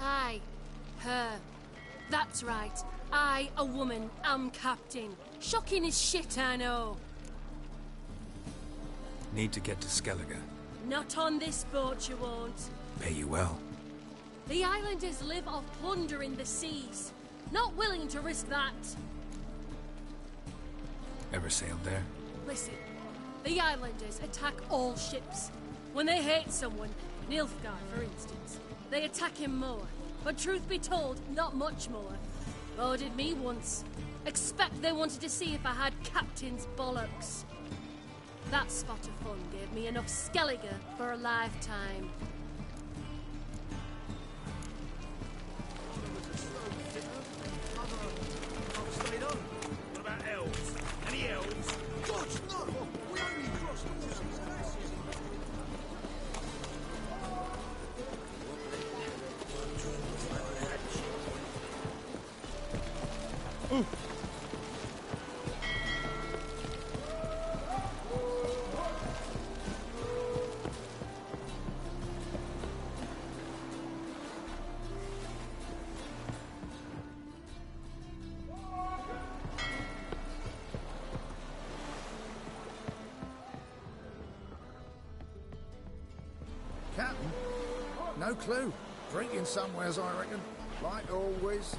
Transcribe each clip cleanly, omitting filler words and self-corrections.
Aye. Her. That's right. I, a woman, am captain. Shocking as shit, I know. Need to get to Skellige. Not on this boat, you won't. Pay you well. The islanders live off plunder in the seas. Not willing to risk that. Ever sailed there? Listen, the islanders attack all ships. When they hate someone, Nilfgaard for instance, they attack him more. But truth be told, not much more. Boarded me once. Expect they wanted to see if I had captain's bollocks. That spot of fun gave me enough Skellige for a lifetime. What about elves? Any elves? God, no! We only crossed horses and asses. Captain? No clue. Drinking somewheres, I reckon. Like always.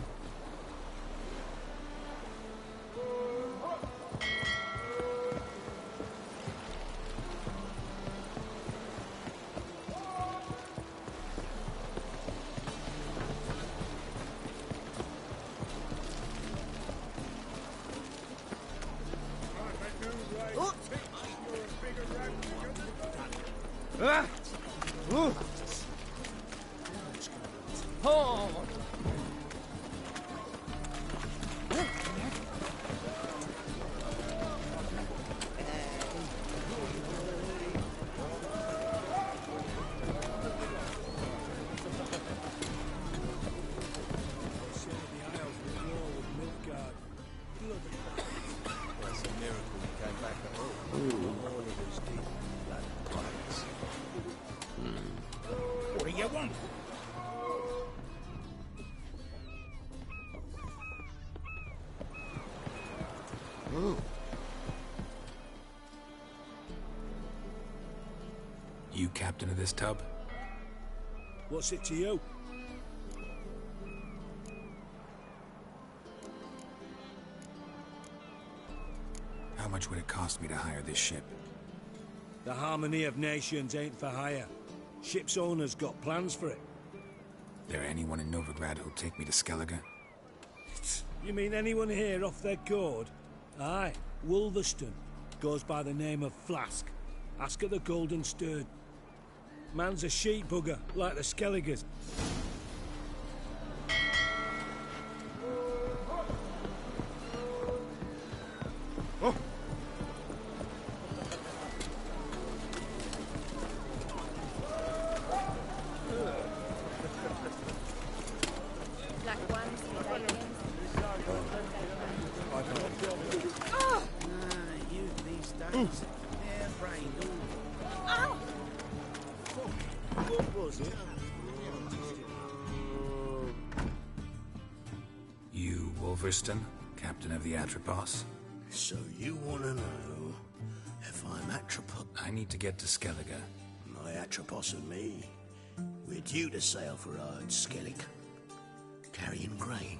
Ah! Ooh. Oh! What do you want? You captain of this tub? What's it to you? How much would it cost me to hire this ship? The harmony of nations ain't for hire. Ship's owner's got plans for it. There anyone in Novigrad who'll take me to Skellige? You mean anyone here off their gourd? Aye, Wolverston. Goes by the name of Flask. Ask at the Golden Stern. Man's a sheep bugger, like the Skelligers. Oh. Black ones, You these days. Yeah, brain. Ow! What was it? You, Wolverston, captain of the Atropos? So you want to know if I'm Atropos? I need to get to Skellige. My Atropos and me, we're due to sail for Ard Skellig, carrying grain.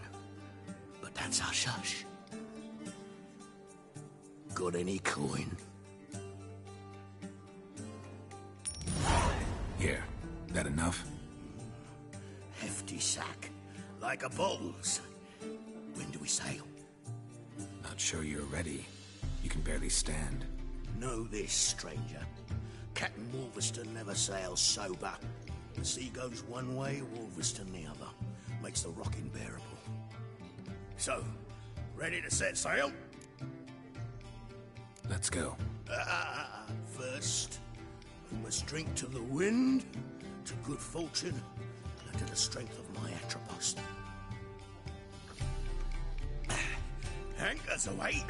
But that's hush-hush. Got any coin? Here, that enough? Hefty sack, like a bowls. When do we sail? Not sure you're ready. You can barely stand. Know this, stranger. Captain Wolverston never sails sober. The sea goes one way, Wolverston the other. Makes the rocking bearable. So, ready to set sail? Let's go. First, we must drink to the wind, to good fortune, and to the strength of my Atropos. Anchors away.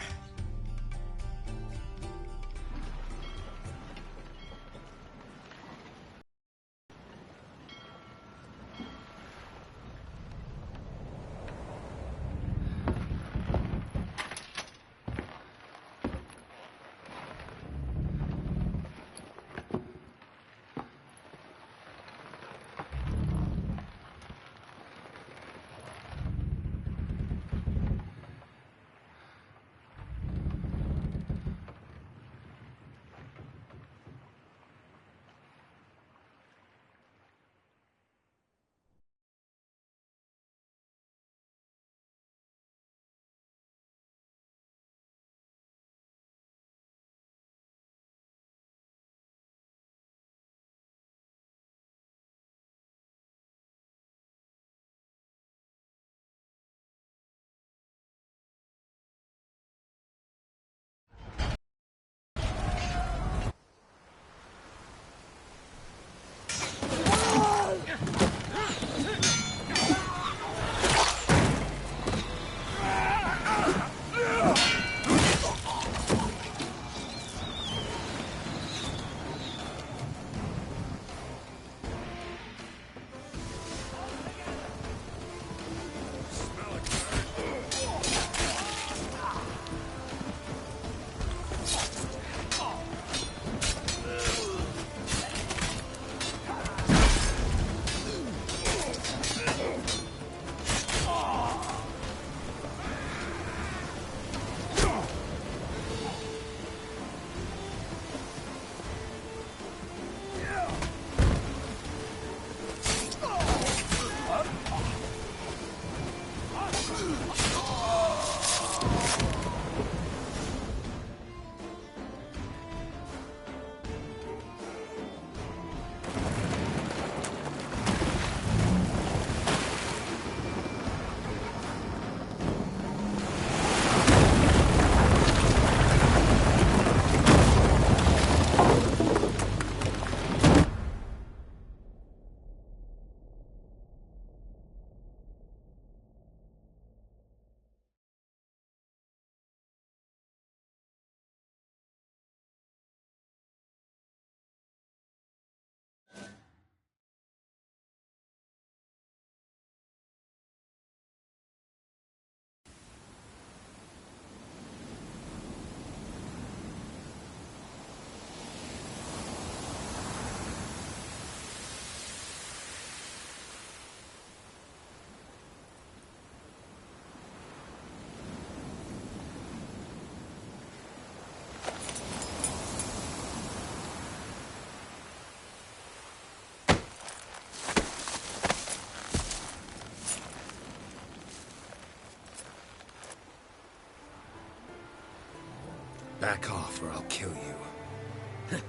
Back off or I'll kill you.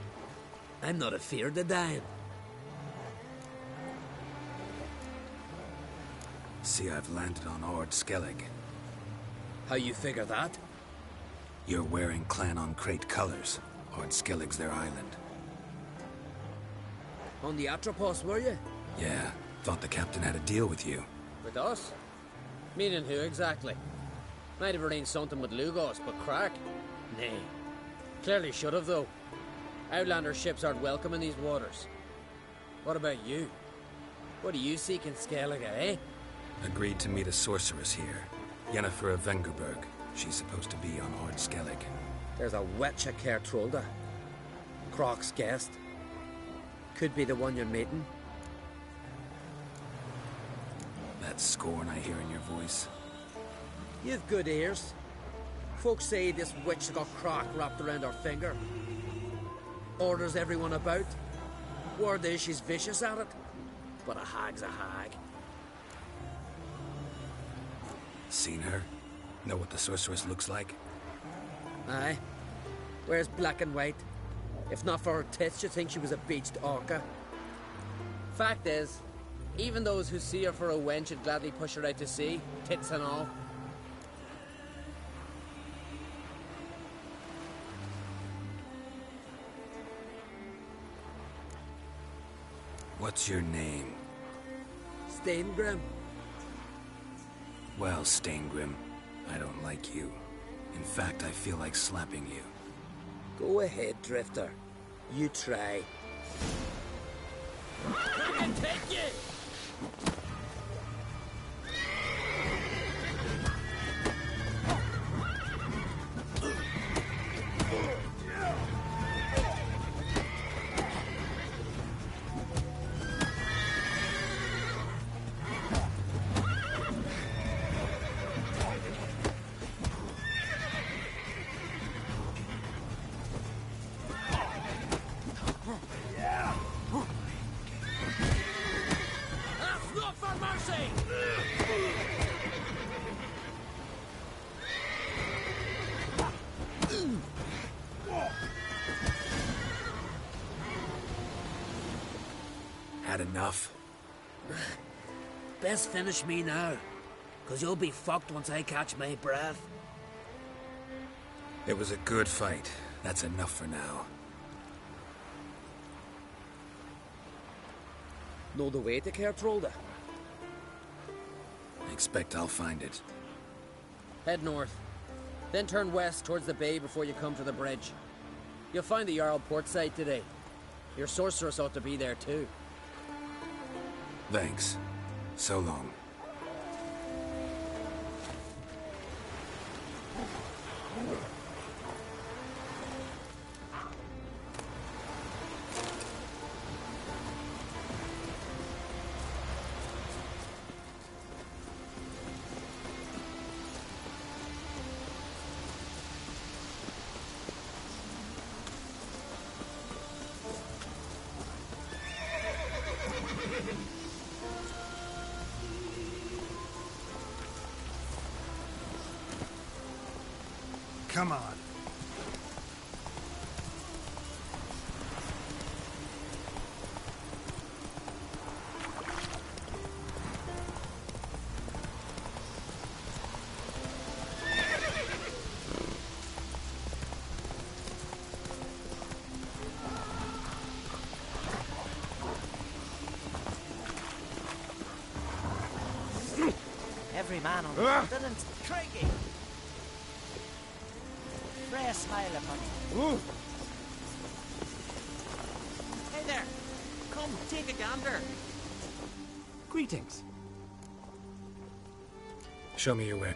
I'm not afeard of dying. See, I've landed on Ord Skellig. How you figure that? You're wearing Clan on Crate colors. Ord Skellig's their island. On the Atropos, were you? Yeah, thought the captain had a deal with you. With us? Meaning who exactly? Might have arranged something with Lugos, but crack? Nay. Clearly should have, though. Outlander ships aren't welcome in these waters. What about you? What do you seek in Skellige, eh? Agreed to meet a sorceress here. Yennefer of Vengerberg. She's supposed to be on Ord Skellig. There's a witch at Kertrolda. Croc's guest. Could be the one you're meeting. That scorn I hear in your voice. You've good ears. Folks say this witch got Croc wrapped around her finger. Orders everyone about. Word is she's vicious at it. But a hag's a hag. Seen her? Know what the sorceress looks like? Aye. Wears black and white. If not for her tits, you'd think she was a beached orca. Fact is, even those who see her for a wench would gladly push her out to sea, tits and all. What's your name? Steingrim. Well, Steingrim, I don't like you. In fact, I feel like slapping you. Go ahead, Drifter. You try. I can take you! Had enough? Best finish me now, 'cause you'll be fucked once I catch my breath. It was a good fight. That's enough for now. Know the way to Kertrolda? I expect I'll find it. Head north, then turn west towards the bay before you come to the bridge. You'll find the Jarl port site today. Your sorceress ought to be there too. Thanks. So long. Come on. Every man on the continent's craigie. Pray a smile upon you. Hey there! Come, take a gander. Greetings. Show me your way.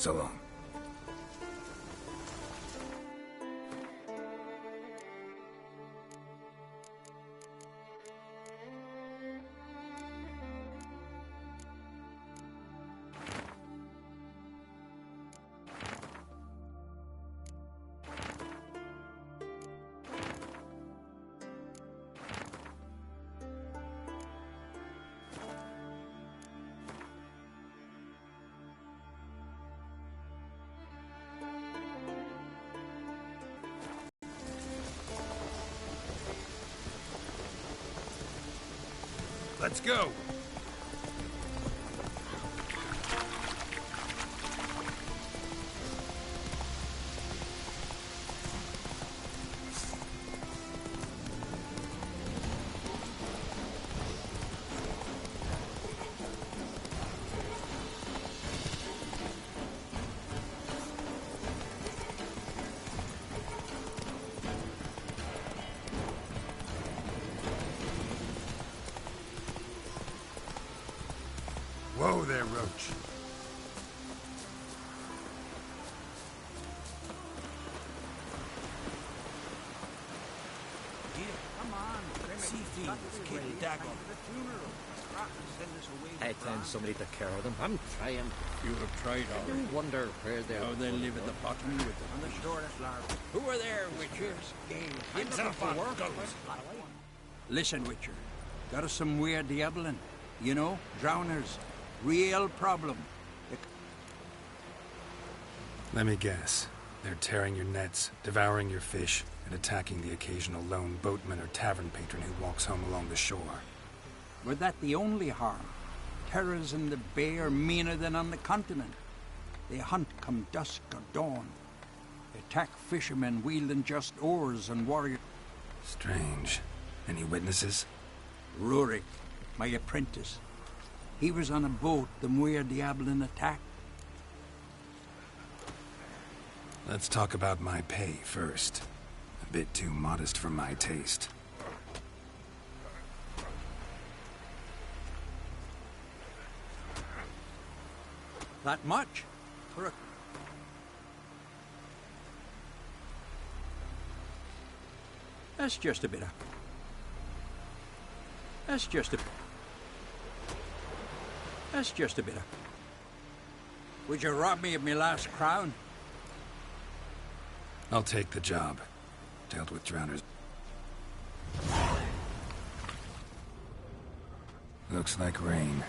So long. Let's go. Whoa there, Roach. I tend somebody to care of them. I'm trying. You have tried I already. wonder where they're... How they live at the bottom with them. On the shortest larva. Who are there, Witchers? I'm looking for work. Listen, Witcher. Got us some weird diabling. You know, drowners. Real problem. Let me guess. They're tearing your nets, devouring your fish, and attacking the occasional lone boatman or tavern patron who walks home along the shore. Were that the only harm? Terrors in the bay are meaner than on the continent. They hunt come dusk or dawn. They attack fishermen wielding just oars and warriors. Strange. Any witnesses? Rurik, my apprentice. He was on a boat the Muir Diablin attacked. Let's talk about my pay first. A bit too modest for my taste. That much? For a... That's just a bit of... That's just a bit of... Would you rob me of my last crown? I'll take the job. Dealt with drowners. Looks like rain.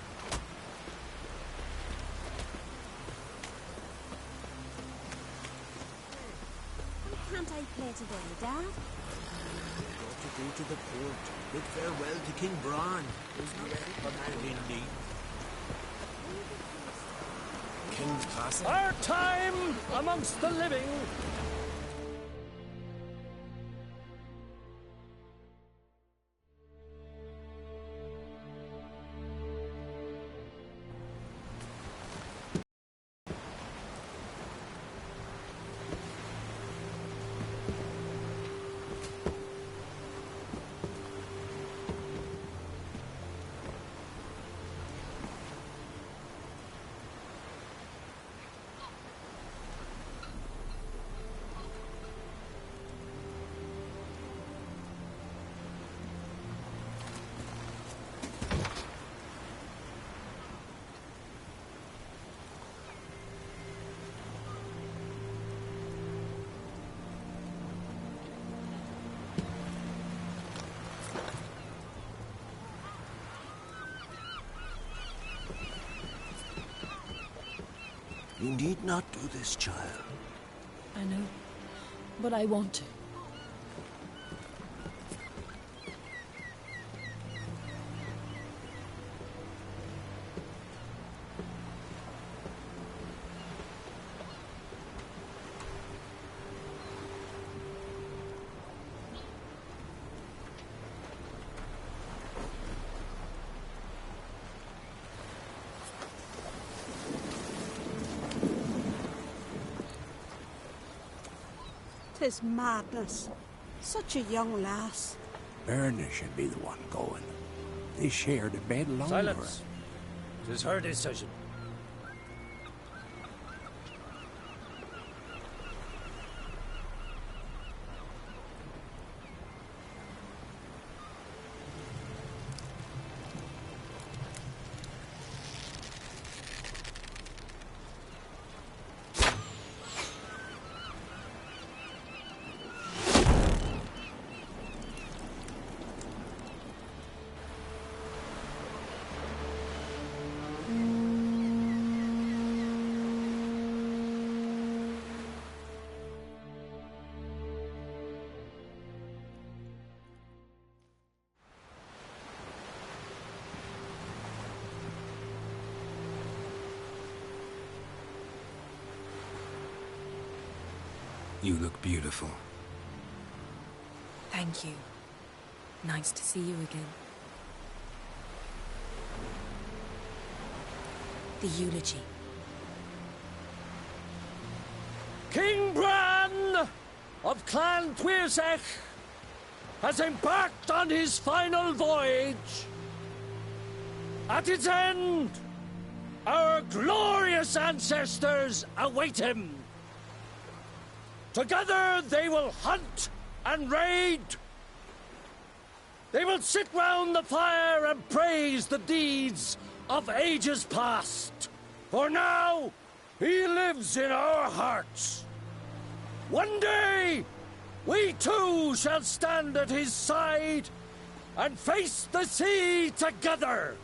Why can't I play today, Dad? Got to go to the port. Bid farewell to King Bran. Isn't it? But indeed. King's Castle. Our time amongst the living. You need not do this, child. I know, but I want to. Tis madness. Such a young lass. Erna should be the one going. They shared a bed longer. Silence. 'Tis her decision. You look beautiful. Thank you. Nice to see you again. The eulogy. King Bran of Clan Twirsech has embarked on his final voyage. At its end, our glorious ancestors await him. Together they will hunt and raid. They will sit round the fire and praise the deeds of ages past. For now, he lives in our hearts. One day, we too shall stand at his side and face the sea together.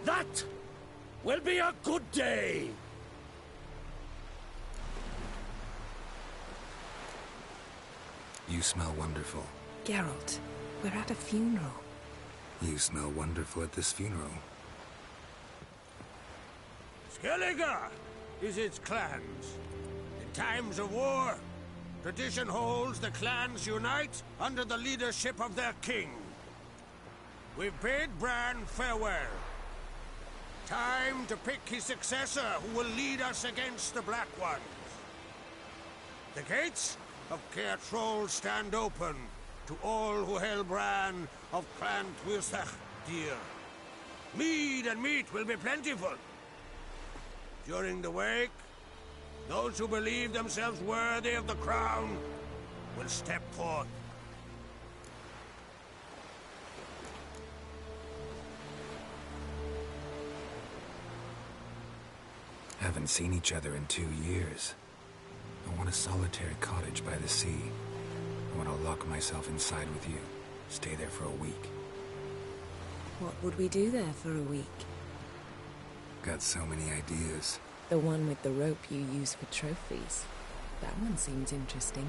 That will be a good day. You smell wonderful. Geralt, we're at a funeral. You smell wonderful at this funeral. Skellige is its clans. In times of war, tradition holds the clans unite under the leadership of their king. We've bid Bran farewell. Time to pick his successor who will lead us against the Black Ones. The gates of Caer Troll stand open to all who hail Bran of Clan Twirsech dear. Mead and meat will be plentiful. During the wake, those who believe themselves worthy of the crown will step forth. Haven't seen each other in 2 years. I want a solitary cottage by the sea. I want to lock myself inside with you. Stay there for a week. What would we do there for a week? Got so many ideas. The one with the rope you use for trophies. That one seems interesting.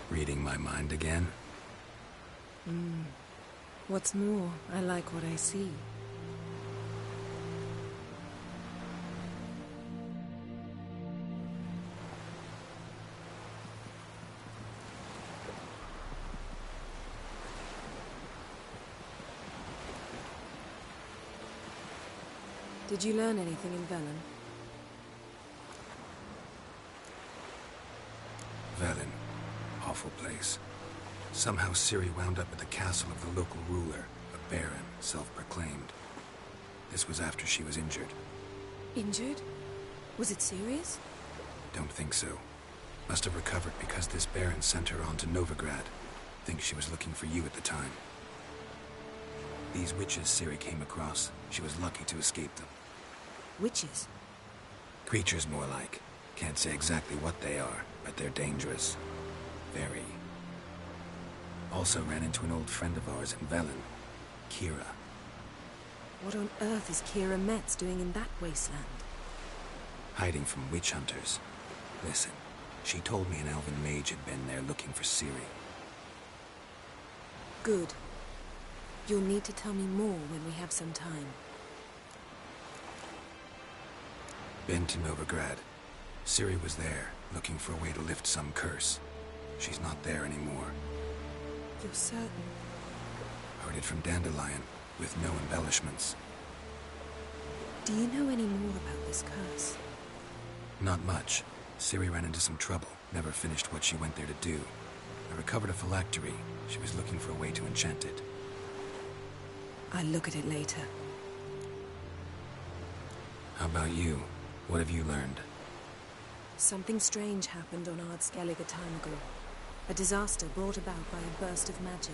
Reading my mind again? What's more, I like what I see. Did you learn anything in Velen? Velen. Awful place. Somehow Ciri wound up at the castle of the local ruler, a baron, self-proclaimed. This was after she was injured. Injured? Was it serious? Don't think so. Must have recovered because this baron sent her on to Novigrad. Think she was looking for you at the time. These witches Ciri came across, she was lucky to escape them. Witches? Creatures, more like. Can't say exactly what they are, but they're dangerous. Very. Also ran into an old friend of ours in Velen, Kira. What on earth is Kira Metz doing in that wasteland? Hiding from witch hunters. Listen, she told me an elven mage had been there looking for Ciri. Good. You'll need to tell me more when we have some time. Been to Novigrad. Ciri was there, looking for a way to lift some curse. She's not there anymore. You're certain? Heard it from Dandelion, with no embellishments. Do you know any more about this curse? Not much. Ciri ran into some trouble, never finished what she went there to do. I recovered a phylactery. She was looking for a way to enchant it. I'll look at it later. How about you? What have you learned? Something strange happened on Ard Skellige a time ago. A disaster brought about by a burst of magic.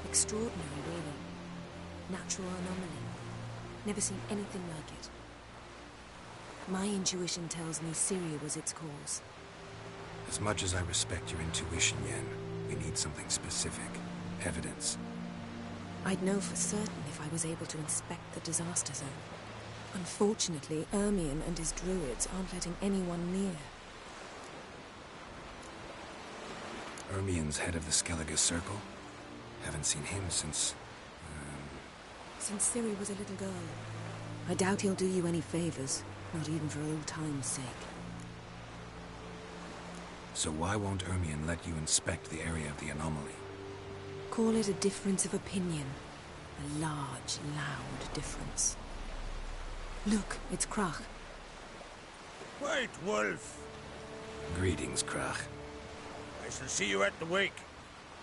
Extraordinary, really. Natural anomaly. Never seen anything like it. My intuition tells me Ciri was its cause. As much as I respect your intuition, Yen, we need something specific. Evidence. I'd know for certain if I was able to inspect the disaster zone. Unfortunately, Ermion and his druids aren't letting anyone near. Ermion's head of the Skellige Circle? Haven't seen him since... since Ciri was a little girl. I doubt he'll do you any favors, not even for old time's sake. So why won't Ermion let you inspect the area of the anomaly? Call it a difference of opinion. A large, loud difference. Look, it's Krach. White Wolf! Greetings, Krach. I shall see you at the wake,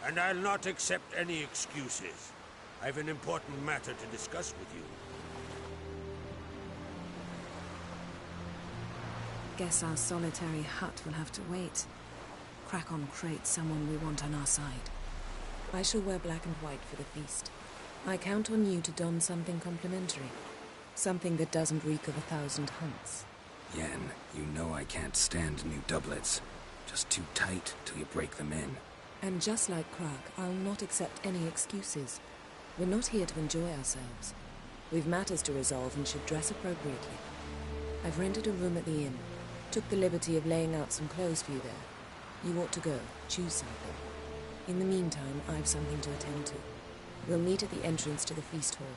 and I'll not accept any excuses. I've an important matter to discuss with you. Guess our solitary hut will have to wait. Crack on crate someone we want on our side. I shall wear black and white for the feast. I count on you to don something complimentary. Something that doesn't reek of 1,000 hunts. Yen, you know I can't stand new doublets. Just too tight till you break them in. And just like Krag, I'll not accept any excuses. We're not here to enjoy ourselves. We've matters to resolve and should dress appropriately. I've rented a room at the inn. Took the liberty of laying out some clothes for you there. You ought to go. Choose something. In the meantime, I've something to attend to. We'll meet at the entrance to the feast hall.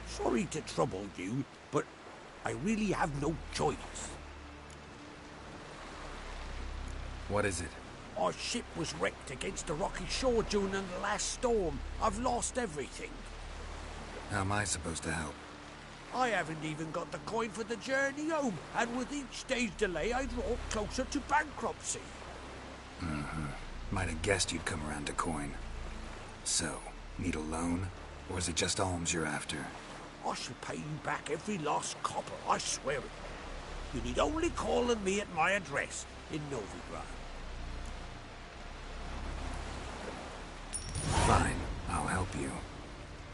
Sorry to trouble you, but I really have no choice. What is it? Our ship was wrecked against the rocky shore during the last storm. I've lost everything. How am I supposed to help? I haven't even got the coin for the journey home, and with each day's delay, I draw closer to bankruptcy. Might have guessed you'd come around to coin. So, need a loan? Or is it just alms you're after? I shall pay you back every last copper, I swear it. You need only call on me at my address in Novigrad. Fine, I'll help you.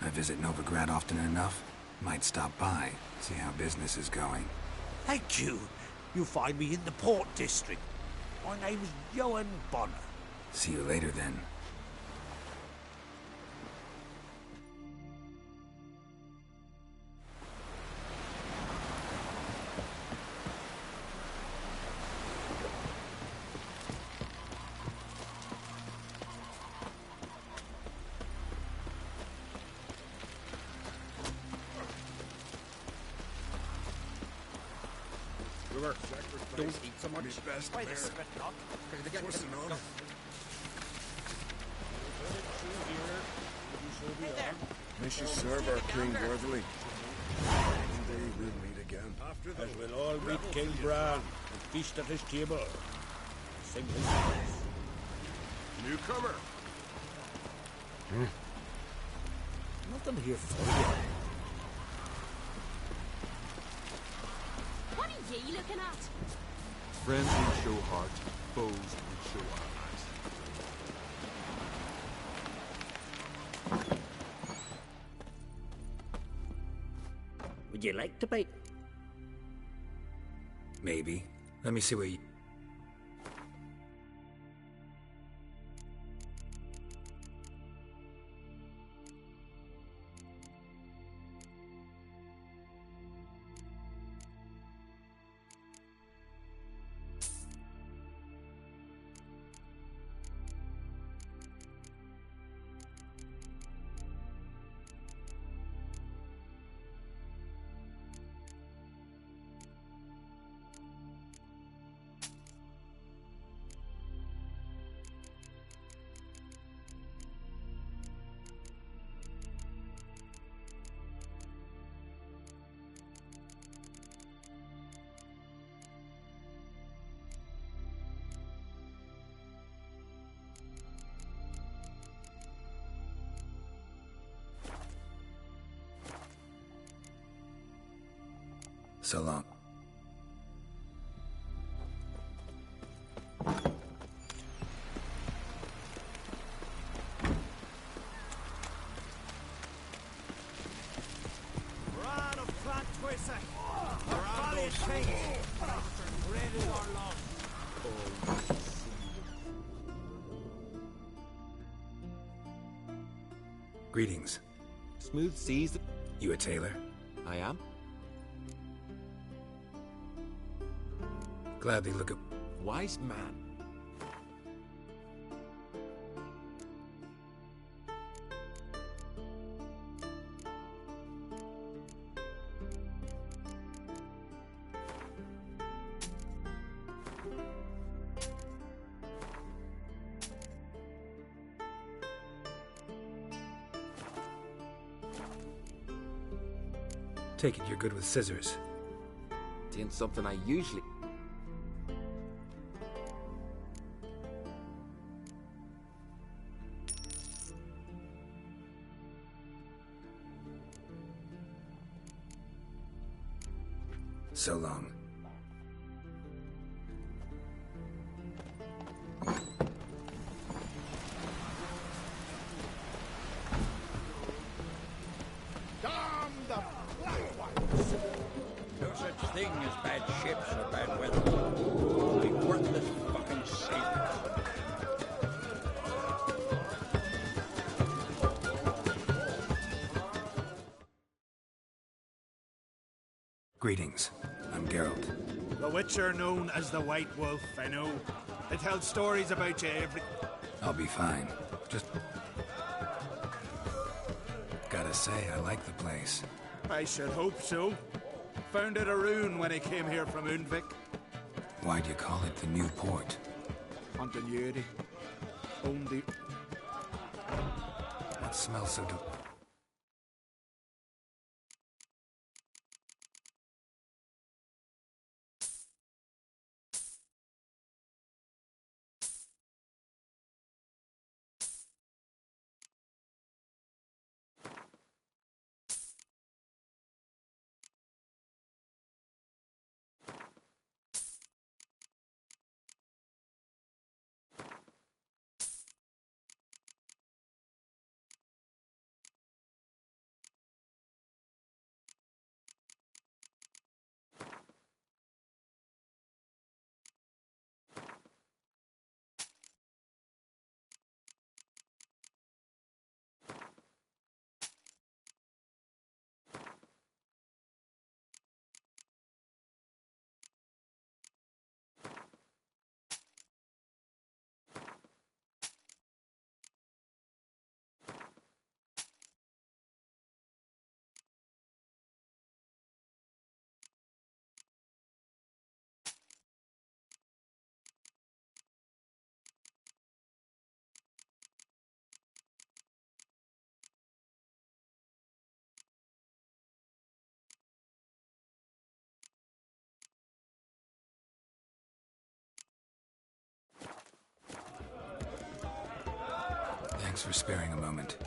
I visit Novigrad often enough. Might stop by, see how business is going. Thank you. You'll find me in the Port District. My name's Johan Bonner. See you later then. Don't eat so much. Why the spit knock? Hey there. May she serve our king worthily. One day we'll meet again. As we'll all meet King Bran and feast at his table. Sing his songs. Newcomer. Nothing here for you. What are ye looking at? Friends will show heart, foes will show eyes. Would you like to bite? Maybe. Let me see what you... So long. Greetings. Smooth seas. You a tailor? I am. Gladly look at... Wise man. Take it you're good with scissors. It ain't something I usually... So long. No such thing as bad ships or bad weather. Only worthless fucking sailors. Greetings. I'm Geralt. The Witcher known as the White Wolf, I know. It tells stories about you every... I'll be fine. Just... Gotta say, I like the place. I should hope so. Found it a rune when I came here from Undvik. Why do you call it the New Port? Continuity. Only... What smells so... Thanks for sparing a moment.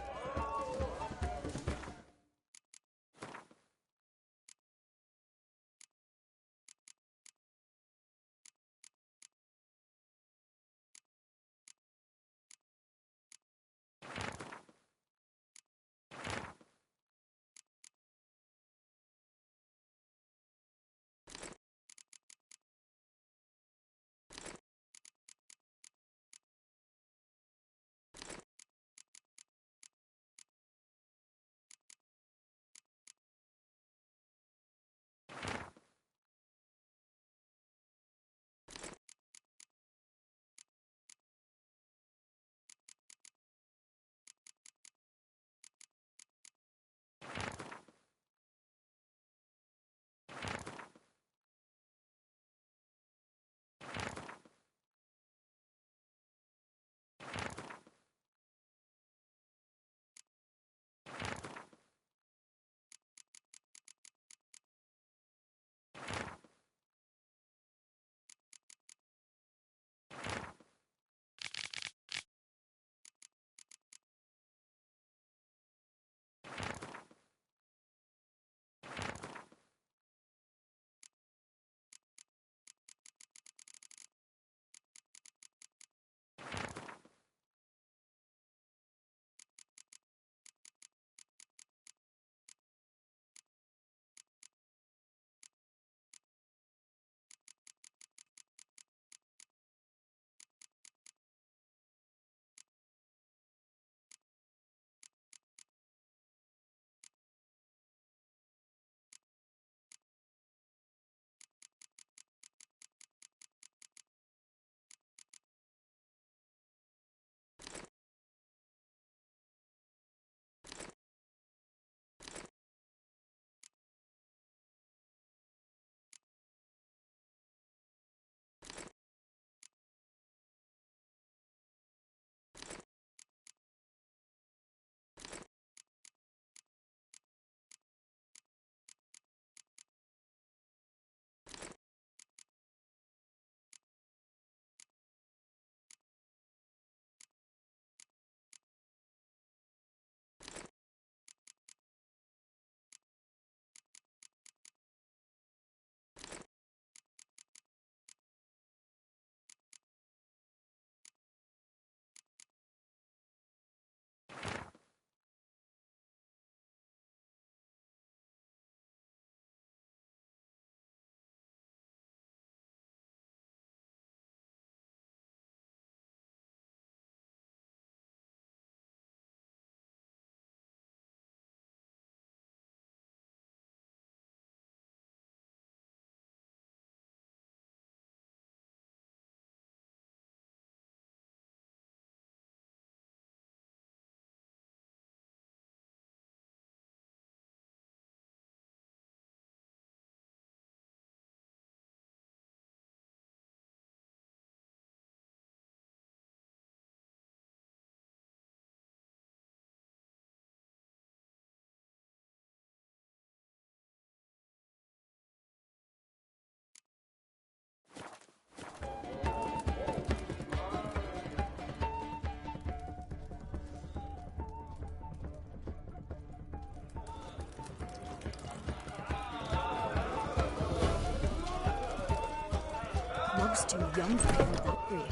was too young for him at that grade.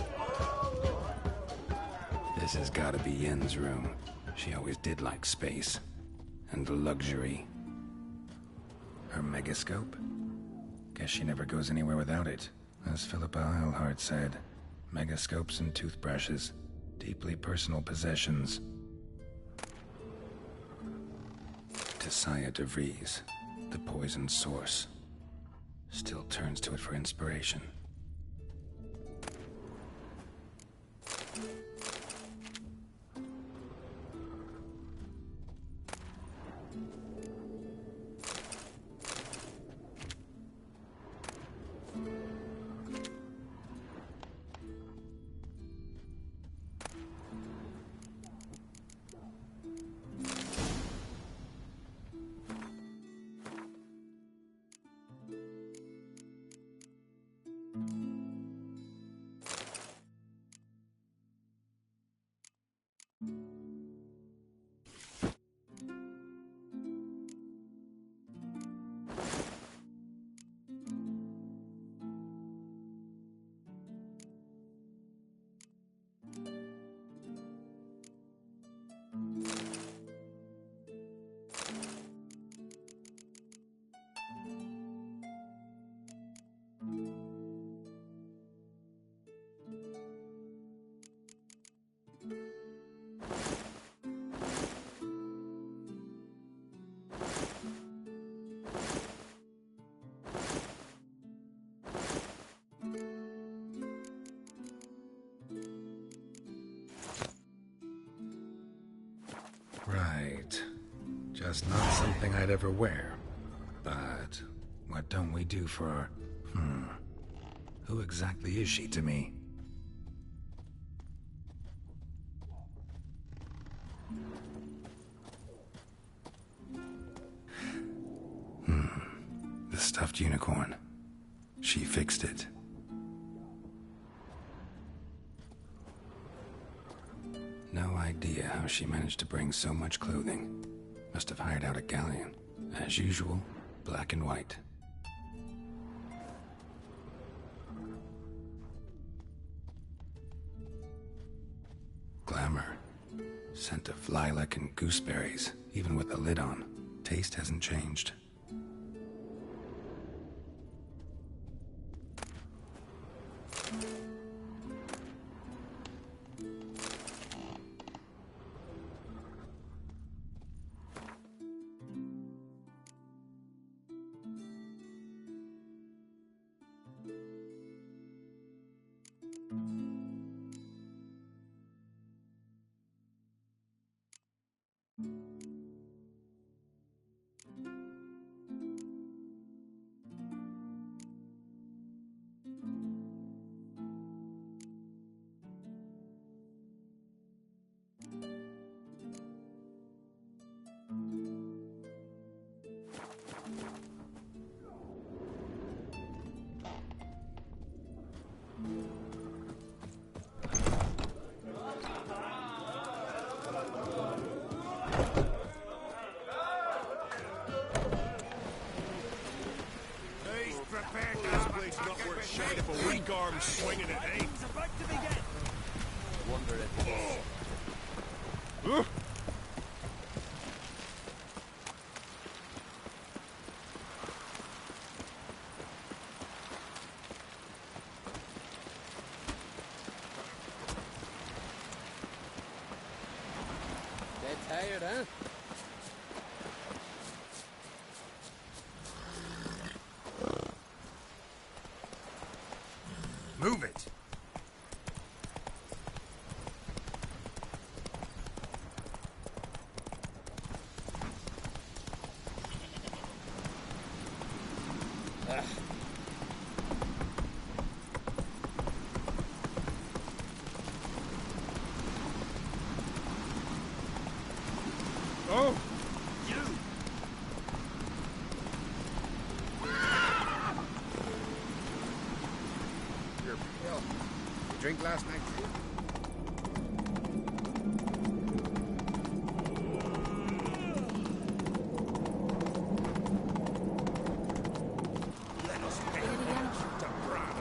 This has gotta be Yen's room. She always did like space. And luxury. Her megascope? Guess she never goes anywhere without it. As Philippa Eilhart said, megascopes and toothbrushes. Deeply personal possessions. Tisaya DeVries, the poisoned source. Still turns to it for inspiration. Right. Just not something I'd ever wear. But what don't we do for our... Who exactly is she to me? The stuffed unicorn. She fixed it. No idea how she managed to bring so much clothing. Must have hired out a galleon. As usual, black and white. Glamour. Scent of lilac and gooseberries, even with the lid on. Taste hasn't changed. Swinging it, eh? It's about to begin. Wonder if Dead tired, huh? Move it! Oh! Drink last night, too? Let us pay homage to Brad.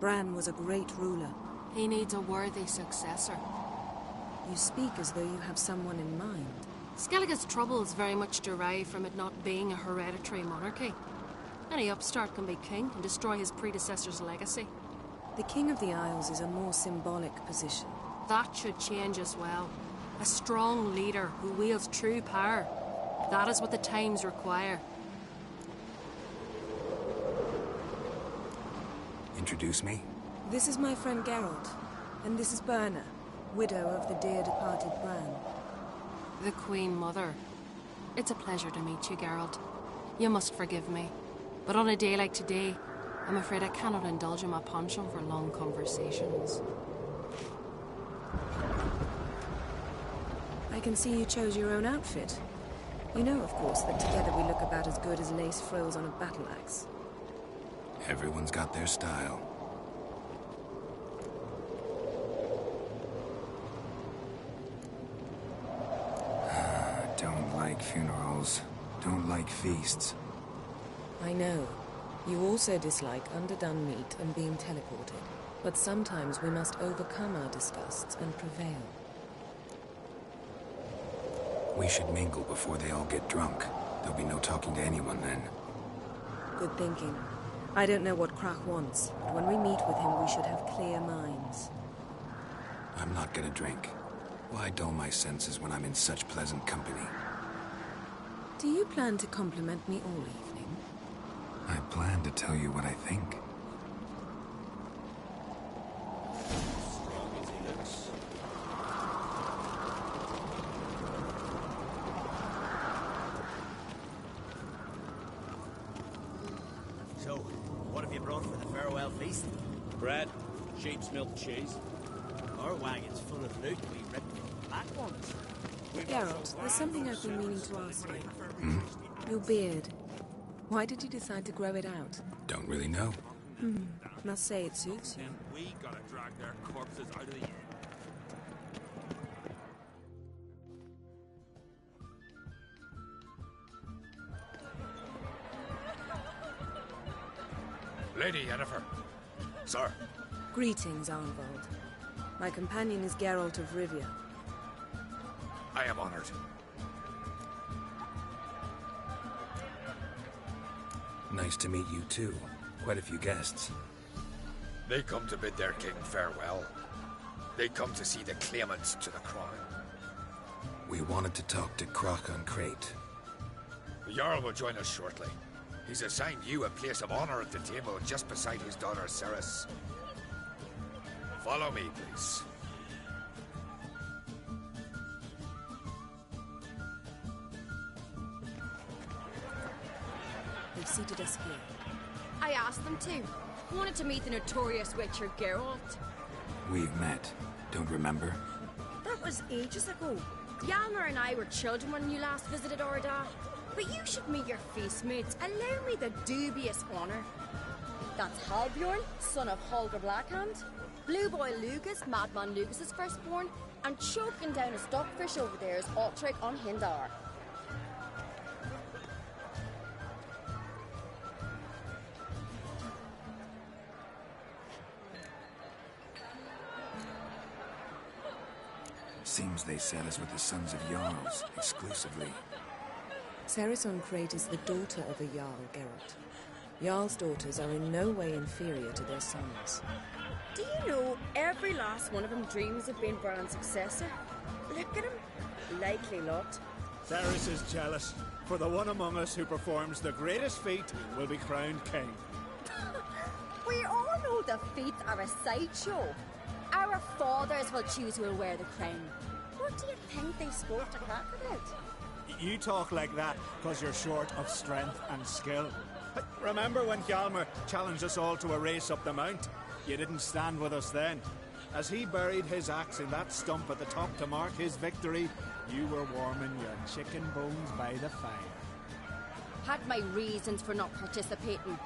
Bran was a great ruler. He needs a worthy successor. You speak as though you have someone in mind. Skellige's troubles very much derive from it not being a hereditary monarchy. Any upstart can be king and destroy his predecessor's legacy. The King of the Isles is a more symbolic position. That should change as well. A strong leader who wields true power. That is what the times require. Introduce me? This is my friend Geralt, and this is Berna, widow of the dear departed Bran. The Queen Mother. It's a pleasure to meet you, Geralt. You must forgive me, but on a day like today, I'm afraid I cannot indulge in my penchant for long conversations. I can see you chose your own outfit. You know, of course, that together we look about as good as lace frills on a battle axe. Everyone's got their style. Don't like funerals. Don't like feasts. I know. You also dislike underdone meat and being teleported. But sometimes we must overcome our disgusts and prevail. We should mingle before they all get drunk. There'll be no talking to anyone then. Good thinking. I don't know what Krach wants, but when we meet with him, we should have clear minds. I'm not gonna drink. Why dull my senses when I'm in such pleasant company? Do you plan to compliment me all evening? I plan to tell you what I think. So, what have you brought for the farewell feast? Bread, sheep's milk cheese. Our wagon's full of loot we ripped from the black ones. Geralt, there's something I've been meaning to ask you. Hmm? Your beard. Why did you decide to grow it out? Don't really know. Must say it suits you. We gotta drag their corpses out of the... Lady Yennefer. Sir. Greetings, Arnvald. My companion is Geralt of Rivia. I am honored. Nice to meet you too. Quite a few guests. They come to bid their king farewell. They come to see the claimants to the crown. We wanted to talk to Krach on Crate. The Jarl will join us shortly. He's assigned you a place of honor at the table just beside his daughter Ceres. Follow me, please. They've seated us here. I asked them to. Wanted to meet the notorious Witcher Geralt. We've met. Don't remember? That was ages ago. Hjalmar and I were children when you last visited Orda. But you should meet your feast mates. Allow me the dubious honor. That's Halbjorn, son of Holger Blackhand. Blue Boy Lugas, Madman Lugas's firstborn. And choking down a stockfish over there is Altric on Hindar. Seems they set us with the sons of Jarls, exclusively. Ceres on Crate is the daughter of a Jarl, Geralt. Jarl's daughters are in no way inferior to their sons. Do you know every last one of them dreams of being Bran's successor? Look at him. Likely lot. Ceres is jealous, for the one among us who performs the greatest feat will be crowned king. We all know the feats are a sideshow. Our fathers will choose who will wear the crown. What do you think they scored to crack about? You talk like that because you're short of strength and skill. Remember when Hjalmar challenged us all to a race up the mount? You didn't stand with us then. As he buried his axe in that stump at the top to mark his victory, you were warming your chicken bones by the fire. Had my reasons for not participating,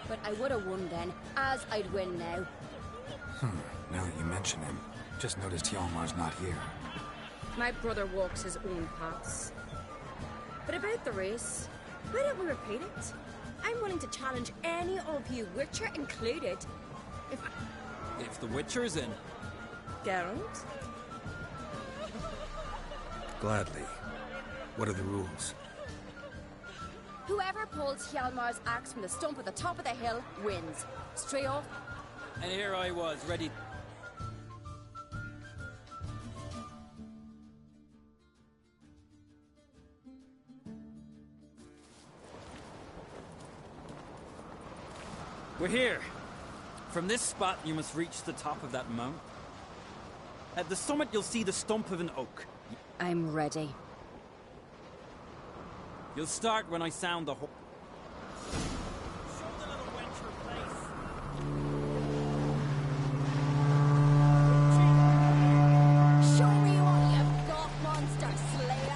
but I would have won then, as I'd win now. Now that you mention him, just noticed Hjalmar's not here. My brother walks his own paths. But about the race, why don't we repeat it? I'm willing to challenge any of you, Witcher included. If If the Witcher's in. Geralt? Gladly. What are the rules? Whoever pulls Hjalmar's axe from the stump at the top of the hill wins. Straight off. And here I was, ready. We're here. From this spot, you must reach the top of that mount. At the summit, you'll see the stump of an oak. I'm ready. You'll start when I sound the horn. Show me what you've got, monster slayer!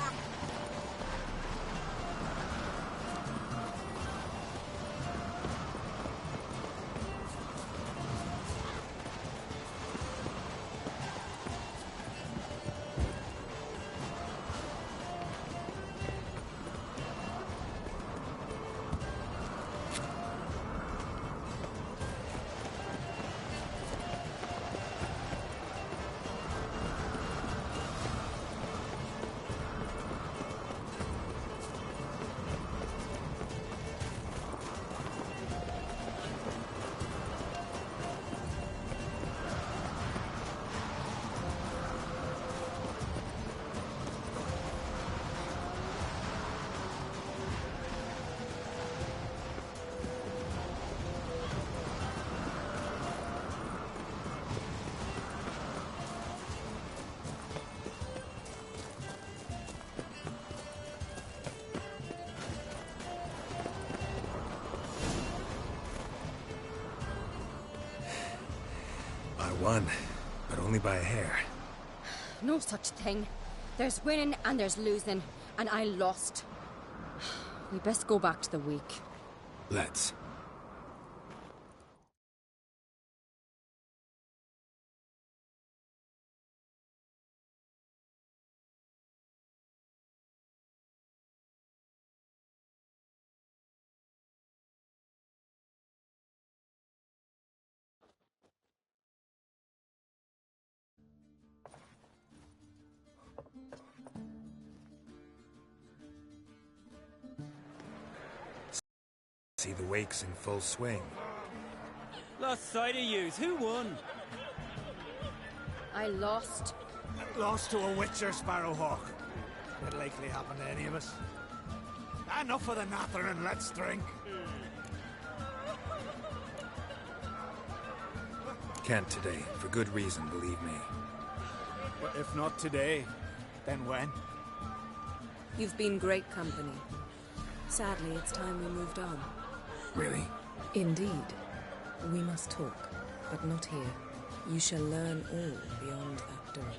Won, but only by a hair. No such thing. There's winning and there's losing, and I lost. We best go back to the week. Let's. See the wakes in full swing. Lost sight of yous. Who won? I lost. Lost to a Witcher, Sparrowhawk. Could likely happen to any of us. Enough of the nattering, let's drink. Can't today, for good reason, believe me. But if not today, then when? You've been great company. Sadly, it's time we moved on. Really? Indeed. We must talk, but not here. You shall learn all beyond that door.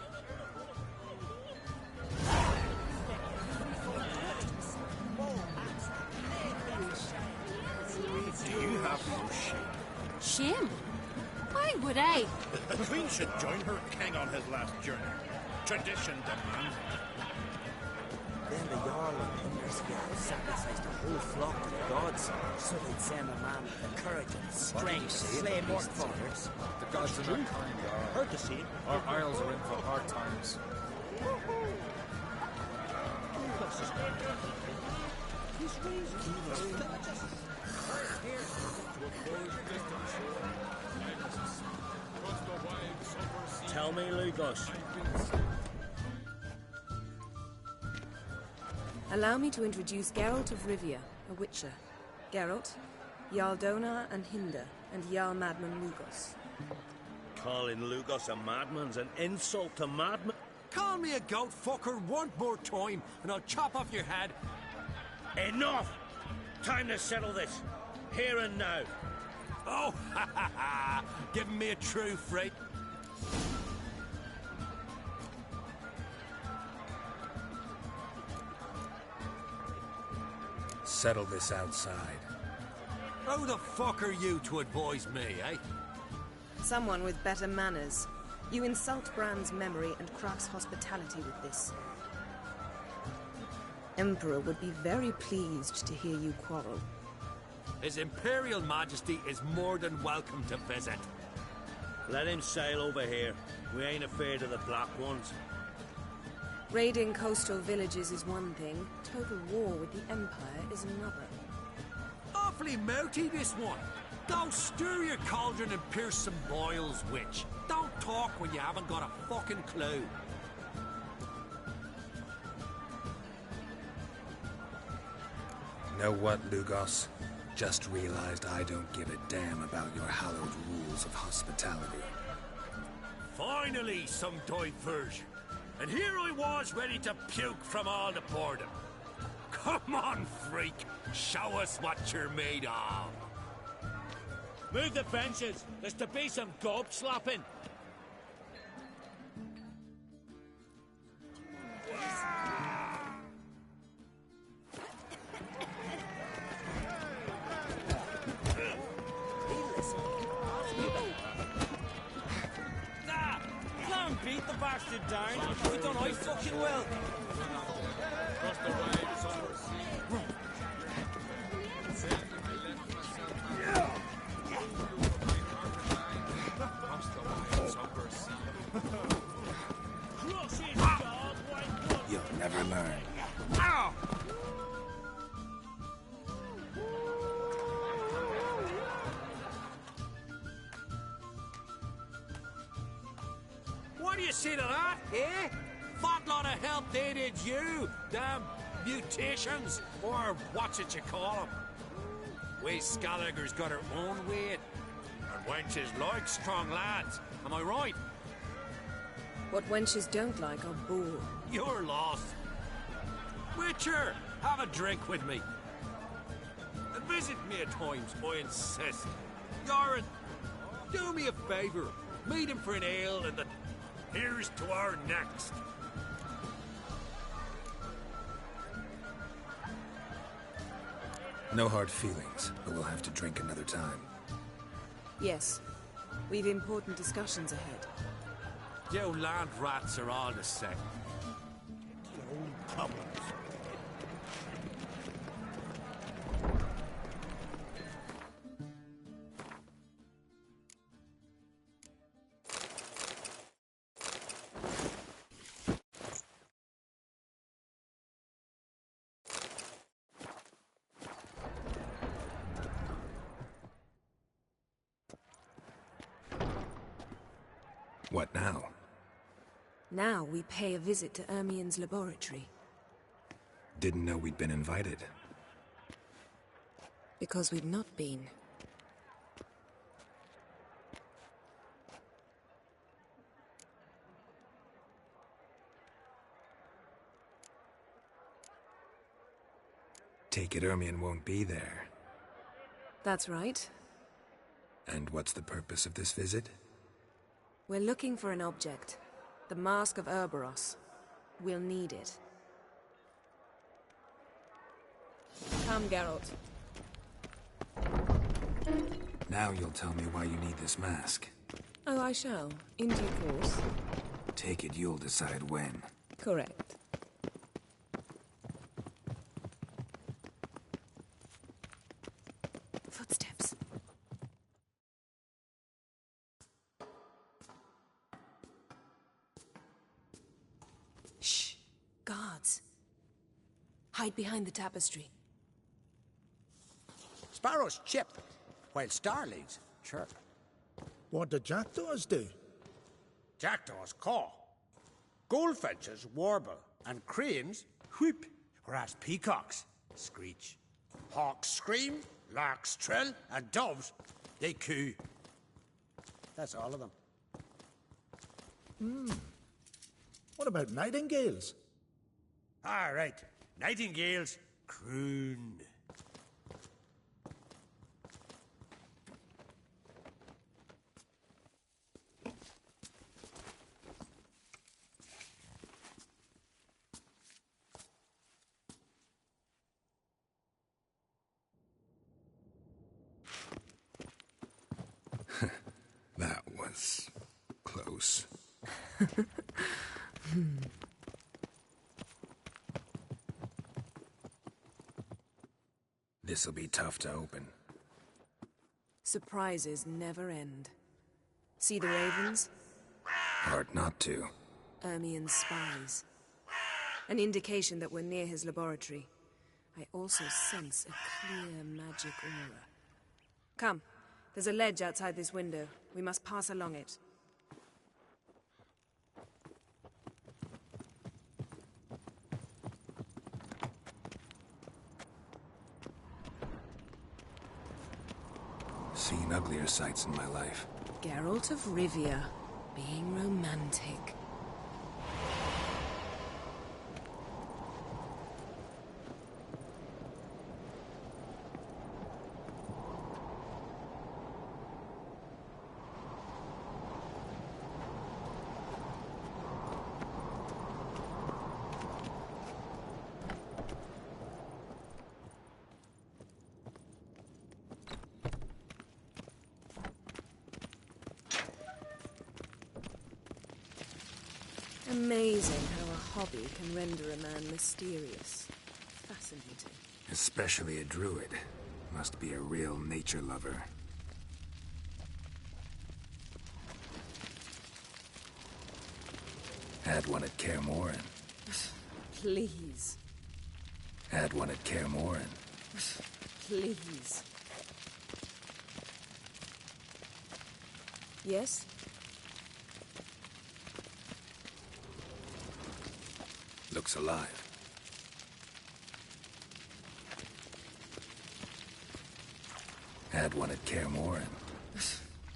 Do you have no shame? Shame? Why would I? The Queen should join her king on his last journey. Tradition demands. Then the Jarl and Underscale sacrificed a whole flock to the gods, so they'd send a man with the courage and strength to slay more fathers. The gods are not kind, Jarl. Heard to see it. Our isles are in for hard times. Tell me, Lugos. Allow me to introduce Geralt of Rivia, a Witcher. Geralt, Jarl Donar and Hinder, and Jarl Madman Lugos. Calling Lugos a madman's an insult to madman. Call me a goat fucker one more time, and I'll chop off your head. Enough! Time to settle this. Here and now. Oh, ha ha ha! Giving me a true freak. Settle this outside. Who the fuck are you to advise me, eh? Someone with better manners. You insult Bran's memory and Krak's hospitality with this. Emperor would be very pleased to hear you quarrel. His Imperial Majesty is more than welcome to visit. Let him sail over here. We ain't afraid of the Black Ones. Raiding coastal villages is one thing. Total war with the Empire is another. Awfully mouty, this one. Go stir your cauldron and pierce some boils, witch. Don't talk when you haven't got a fucking clue. Know what, Lugos? Just realized I don't give a damn about your hallowed rules of hospitality. Finally, some diversion. And here I was ready to puke from all the boredom. Come on, freak. Show us what you're made of. Move the benches. There's to be some gob slapping. Beat the bastard down. We done I fucking well. You'll never learn. Ow! What do you say to that, eh? What lot of help they did you, damn mutations, or what's it you call them? We Scaligers got our own weight, and wenches like strong lads, am I right? What wenches don't like are bored. You're lost. Witcher, have a drink with me. And visit me at times, I insist. Yoren, do me a favour. Meet him for an ale and the here's to our next. No hard feelings, but we'll have to drink another time. Yes. We've important discussions ahead. You land rats are all the same. Your own problems. What now? Now we pay a visit to Ermien's laboratory. Didn't know we'd been invited. Because we've not been. Take it Ermien won't be there. That's right. And what's the purpose of this visit? We're looking for an object. The Mask of Urboros. We'll need it. Come, Geralt. Now you'll tell me why you need this mask. Oh, I shall. In due course. Take it you'll decide when. Correct. Footsteps. Shh. Guards. Hide behind the tapestry. Sparrows chip, while starlings chirp. What do jackdaws do? Jackdaws caw. Goldfinches warble, and cranes whoop, whereas peacocks screech. Hawks scream, larks trill, and doves, they coo. That's all of them. What about nightingales? All right, nightingales croon. That was close. This'll be tough to open. Surprises never end. See the ravens? Hard not to. Ermien's spies. An indication that we're near his laboratory. I also sense a clear magic aura. Come. There's a ledge outside this window. We must pass along it. Seen uglier sights in my life. Geralt of Rivia, being romantic. Amazing how a hobby can render a man mysterious. Fascinating. Especially a druid. Must be a real nature lover. Had one at Kaer Morhen. Please. Had one at Kaer Morhen. Please. Yes? Looks alive. Had one at Kaer Morhen.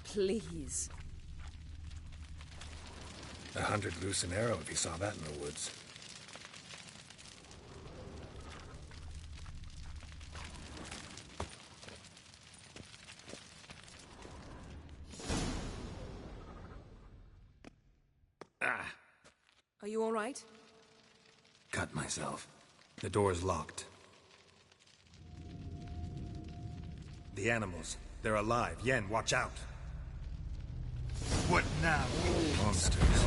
Please. 100 loose an arrow if he saw that in the woods. Ah! Are you all right? Cut myself. The door's locked. The animals. They're alive. Yen, watch out. What now? Monsters.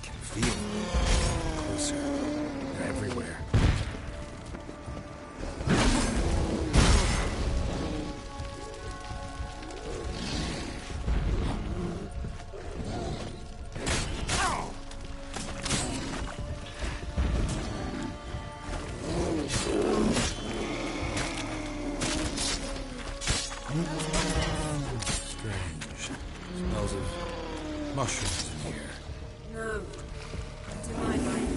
Can feel them. Closer. They're everywhere. Strange. Smells of mushrooms in here. No. Divine light.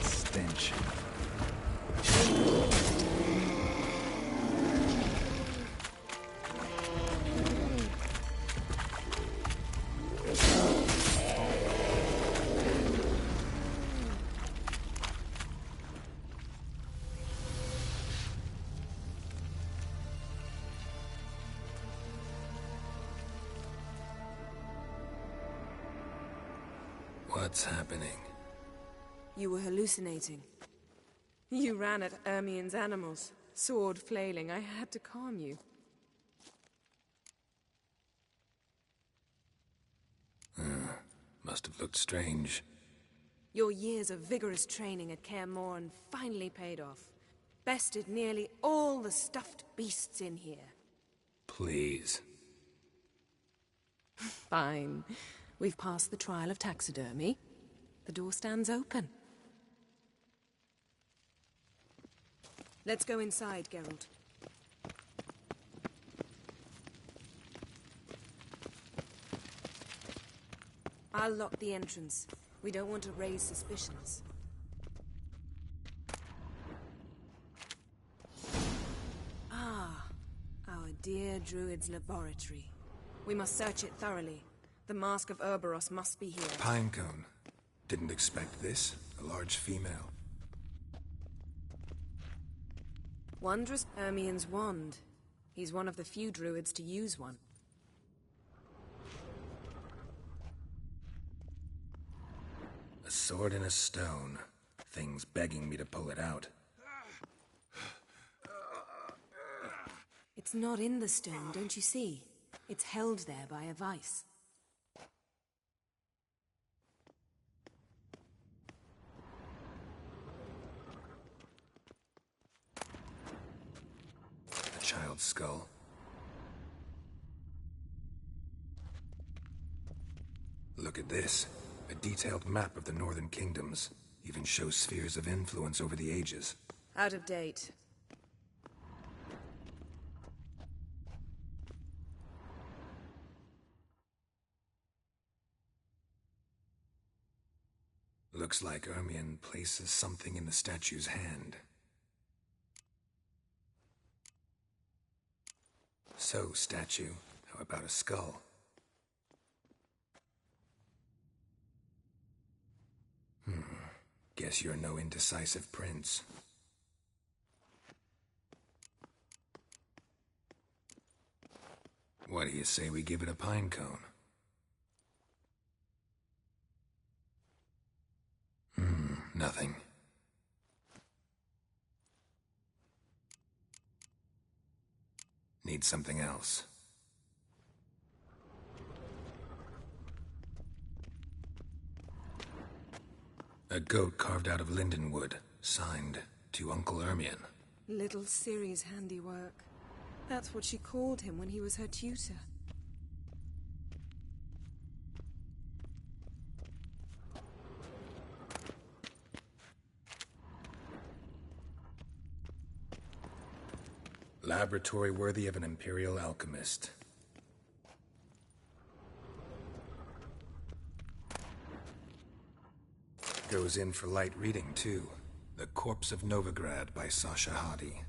Stench. What's happening? You were hallucinating. You ran at Ermien's animals, sword flailing. I had to calm you. Must have looked strange. Your years of vigorous training at Kaer Morhen finally paid off. Bested nearly all the stuffed beasts in here. Please. Fine. We've passed the trial of taxidermy. The door stands open. Let's go inside, Geralt. I'll lock the entrance. We don't want to raise suspicions. Ah, our dear Druid's laboratory. We must search it thoroughly. The Mask of Ouroboros must be here. Pinecone. Didn't expect this. A large female. Wondrous Ermien's wand. He's one of the few druids to use one. A sword and a stone. Thing's begging me to pull it out. It's not in the stone, don't you see? It's held there by a vice. child's skull. Look at this. A detailed map of the Northern Kingdoms. Even shows spheres of influence over the ages. Out of date. Looks like Ermion places something in the statue's hand. So, statue, how about a skull? Guess you're no indecisive prince. What do you say we give it a pine cone? Nothing. Need something else. A goat carved out of linden wood, signed to Uncle Ermion. Little Ciri's handiwork. That's what she called him when he was her tutor. Laboratory worthy of an imperial alchemist. Goes in for light reading, too. The Corpse of Novigrad by Sasha Hadi.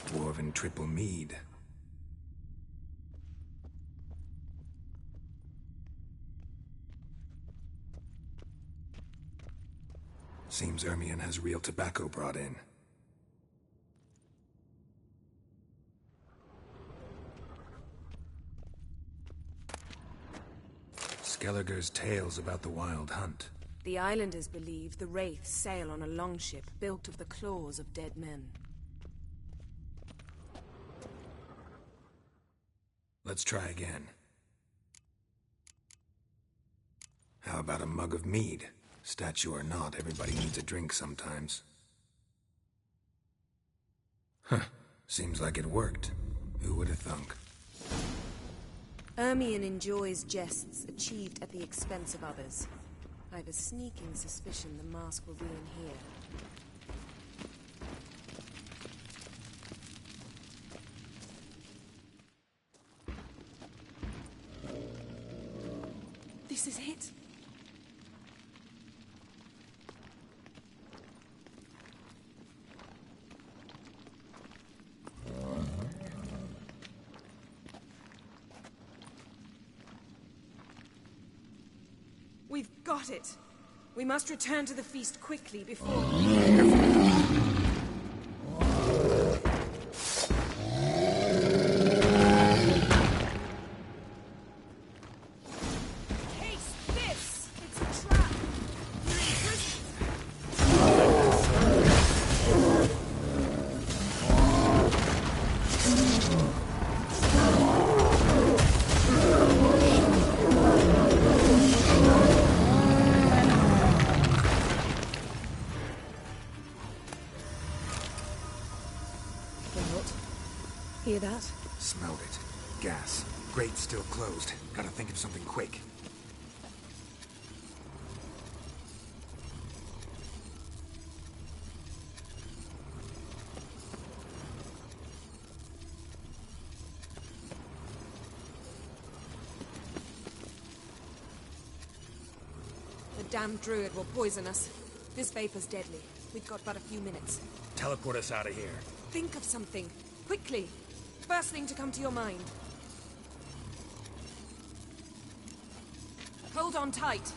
Dwarven triple mead. Seems Ermion has real tobacco brought in. Skelliger's tales about the wild hunt. The islanders believe the wraiths sail on a longship built of the claws of dead men. Let's try again. How about a mug of mead? Statue or not, everybody needs a drink sometimes. Huh. Seems like it worked. Who would have thunk? Ermion enjoys jests achieved at the expense of others. I've a sneaking suspicion the mask will be in here. This is it. We've got it. We must return to the feast quickly before... Hear that? Smelled it. Gas. Grate still closed. Gotta think of something quick. The damned druid will poison us. This vapor's deadly. We've got but a few minutes. Teleport us out of here. Think of something. Quickly. First thing to come to your mind. Hold on tight.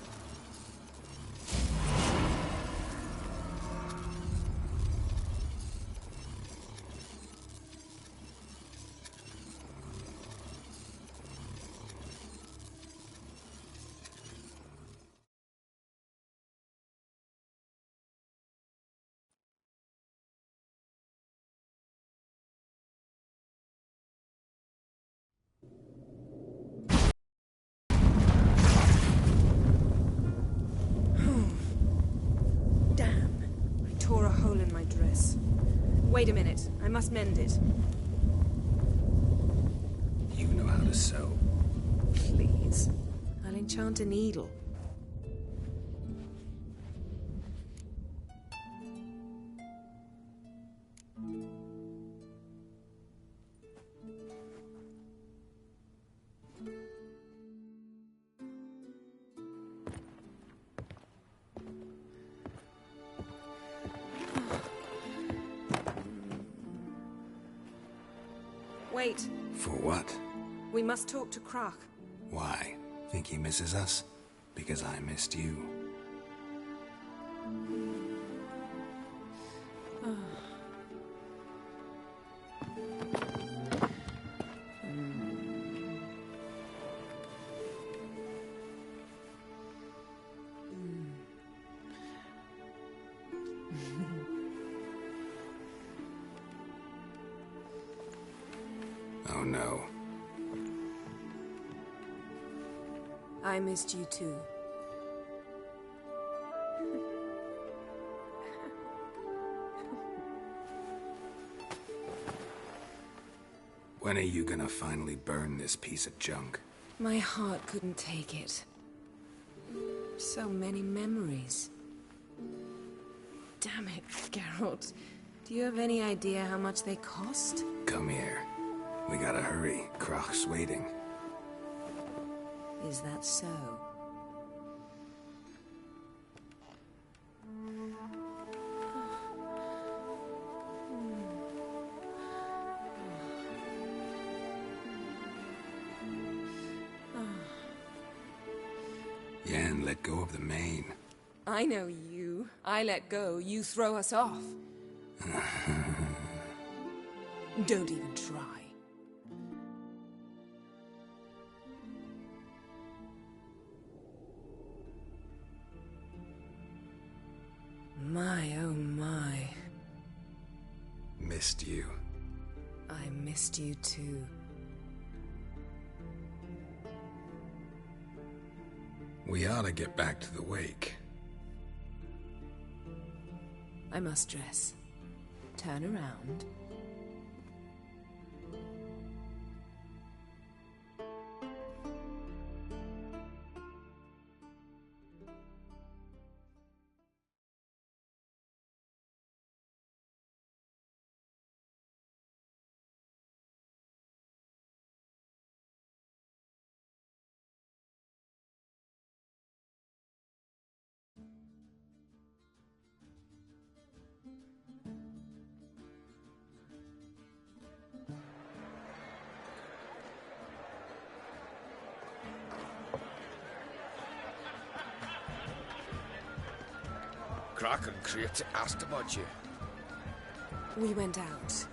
Wait a minute. I must mend it. You know how to sew. Please. I'll enchant a needle. Wait. For what? We must talk to Croc. Why? Think he misses us? Because I missed you. Oh no. I missed you too. When are you gonna finally burn this piece of junk? My heart couldn't take it. So many memories. Damn it, Geralt. Do you have any idea how much they cost? Come here. We gotta hurry. Croc's waiting. Is that so? Yen, let go of the mane. I know you. I let go, you throw us off. Don't even try. My, oh my. Missed you. I missed you too. We ought to get back to the wake. I must dress. Turn around. Croc and Crate asked about you. We went out.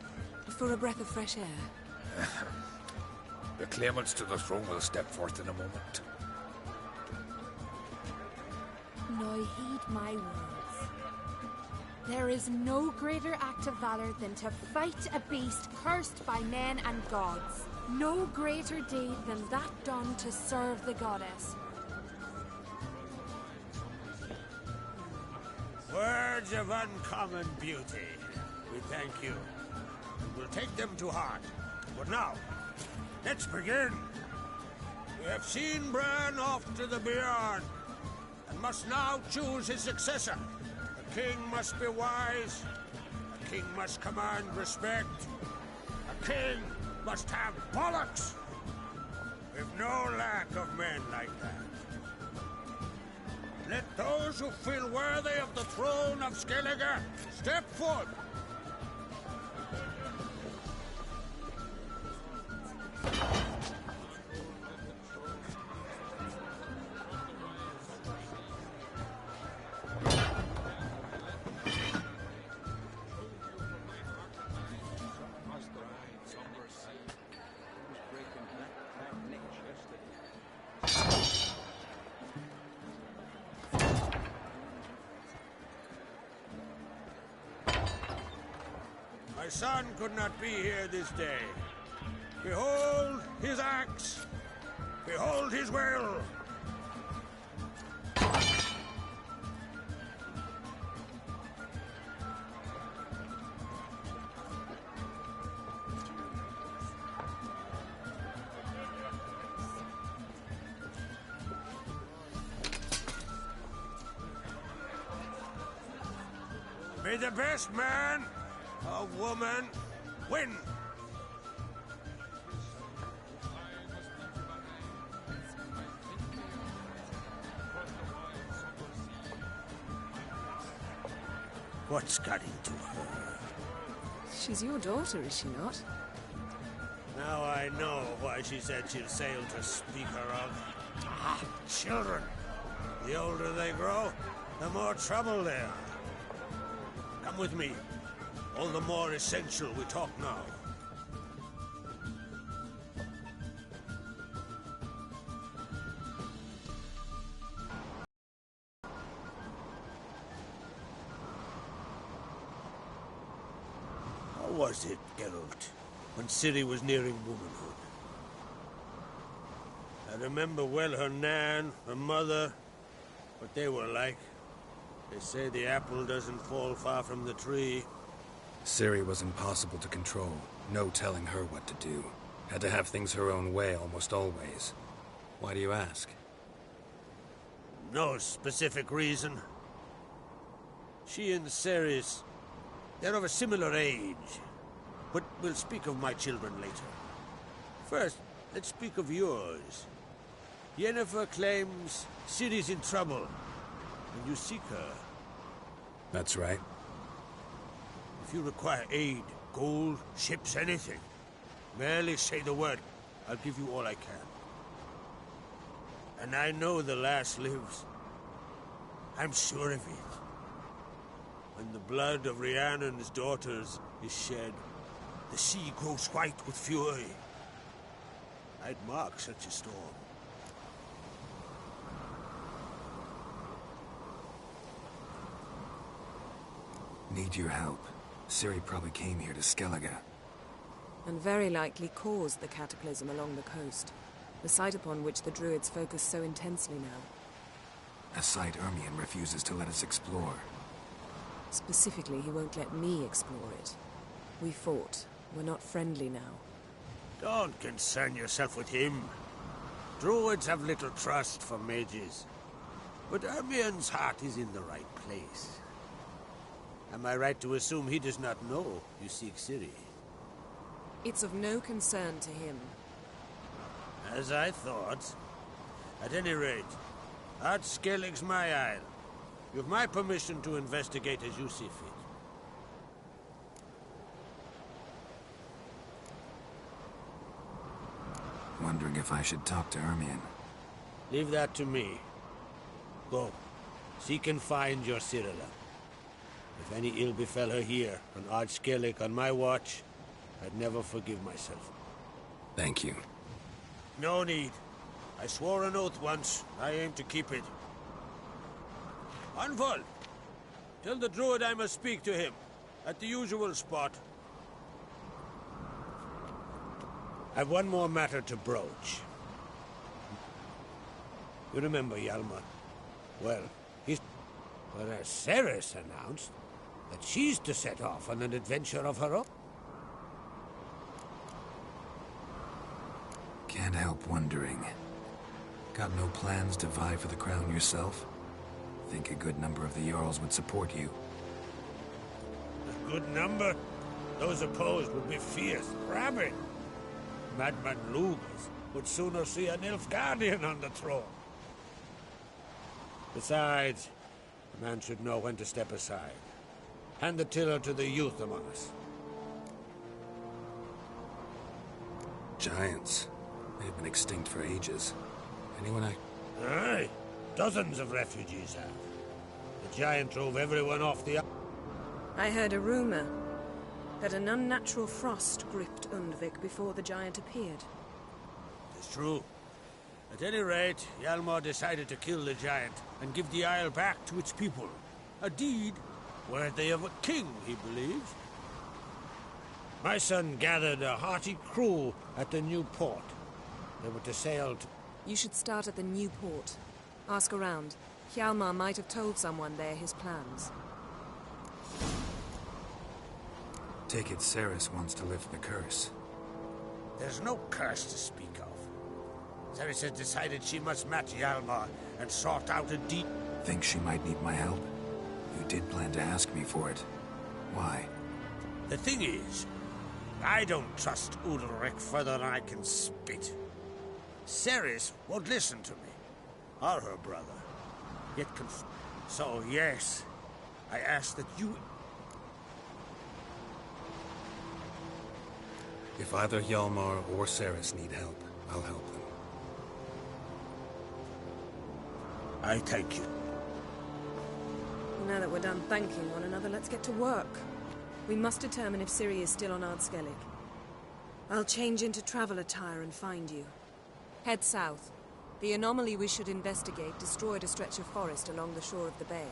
For a breath of fresh air. The claimants to the throne will step forth in a moment. Now heed my words. There is no greater act of valor than to fight a beast cursed by men and gods. No greater deed than that done to serve the goddess. Words of uncommon beauty. We thank you. We'll take them to heart. But now, let's begin. We have seen Bran off to the Beyond, and must now choose his successor. A king must be wise. A king must command respect. A king must have bollocks. We've no lack of men like that. Let those who feel worthy of the throne of Skellige step forth. My son could not be here this day. Behold his axe. Behold his will. May the best man or woman win. What's got into her? She's your daughter, is she not? Now I know why she said she'll sail to speak her of. Ah, children. The older they grow, the more trouble they are. Come with me. All the more essential we talk now. How was it, Geralt, when Ciri was nearing womanhood? I remember well her nan, her mother, what they were like. They say the apple doesn't fall far from the tree. Ciri was impossible to control. No telling her what to do. Had to have things her own way almost always. Why do you ask? No specific reason. She and Ceres, they're of a similar age. But we'll speak of my children later. First, let's speak of yours. Yennefer claims Ciri's in trouble, and you seek her. That's right. If you require aid, gold, ships, anything, merely say the word. I'll give you all I can. And I know the lass lives. I'm sure of it. When the blood of Rhiannon's daughters is shed, the sea grows white with fury. I'd mark such a storm. Need your help. Ciri probably came here to Skellige. And very likely caused the cataclysm along the coast, the site upon which the Druids focus so intensely now. A site Ermion refuses to let us explore. Specifically, he won't let me explore it. We fought. We're not friendly now. Don't concern yourself with him. Druids have little trust for mages. But Ermion's heart is in the right place. Am I right to assume he does not know you seek Ciri? It's of no concern to him. As I thought. At any rate, Ard Skellig's my isle. You've my permission to investigate as you see fit. Wondering if I should talk to Ermion. Leave that to me. Go. Seek and find your Cyrilla. If any ill befell her here, on Ard Skellig on my watch, I'd never forgive myself. Thank you. No need. I swore an oath once. I aim to keep it. Anvol! Tell the druid I must speak to him. At the usual spot. I've one more matter to broach. You remember Hjalmar? Well, whereas Ceres announced that she's to set off on an adventure of her own. Can't help wondering. Got no plans to vie for the crown yourself? Think a good number of the Jarls would support you. A good number? Those opposed would be fierce, rabid. Madman Lugas would sooner see an Nilfgaardian on the throne. Besides, a man should know when to step aside. Hand the tiller to the youth among us. Giants. They've been extinct for ages. Anyone Aye. Dozens of refugees have. The giant drove everyone off the... I heard a rumor that an unnatural frost gripped Undvik before the giant appeared. It's true. At any rate, Hjalmar decided to kill the giant and give the isle back to its people. A deed worthy of a king, he believes. My son gathered a hearty crew at the new port. They were to sail to... You should start at the new port. Ask around. Hjalmar might have told someone there his plans. Take it Ceres wants to lift the curse. There's no curse to speak of. Ceres has decided she must match Hjalmar and sort out a deed. Think she might need my help? You did plan to ask me for it. Why? The thing is, I don't trust Ulrich further than I can spit. Ceres won't listen to me, or her brother. Yet so yes, I ask that you... If either Hjalmar or Ceres need help, I'll help them. I thank you. Now that we're done thanking one another, let's get to work. We must determine if Ciri is still on Ardskellig. I'll change into travel attire and find you. Head south. The anomaly we should investigate destroyed a stretch of forest along the shore of the bay.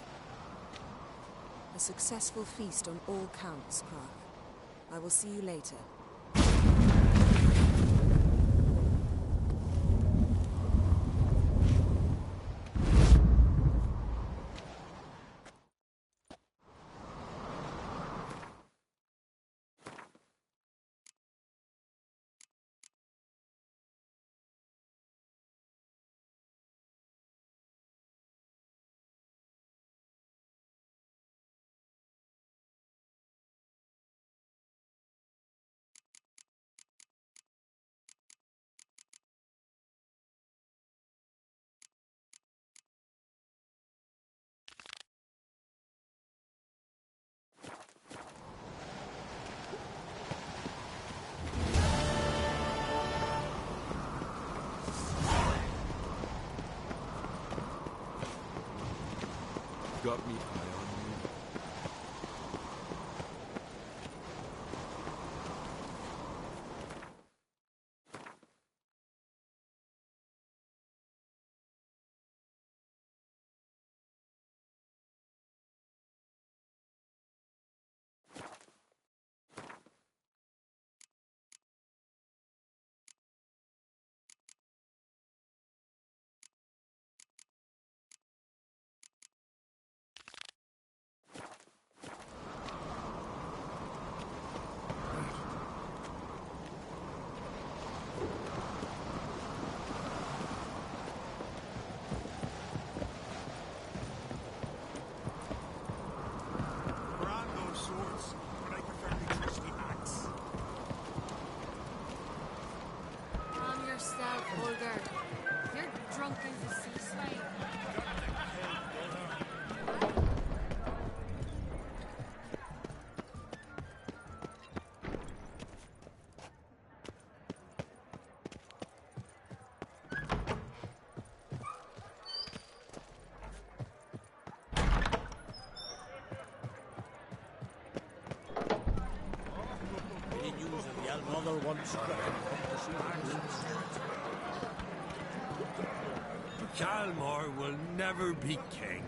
A successful feast on all counts, Krach. I will see you later. Got me eye on you. Another one Hjalmar will never be king.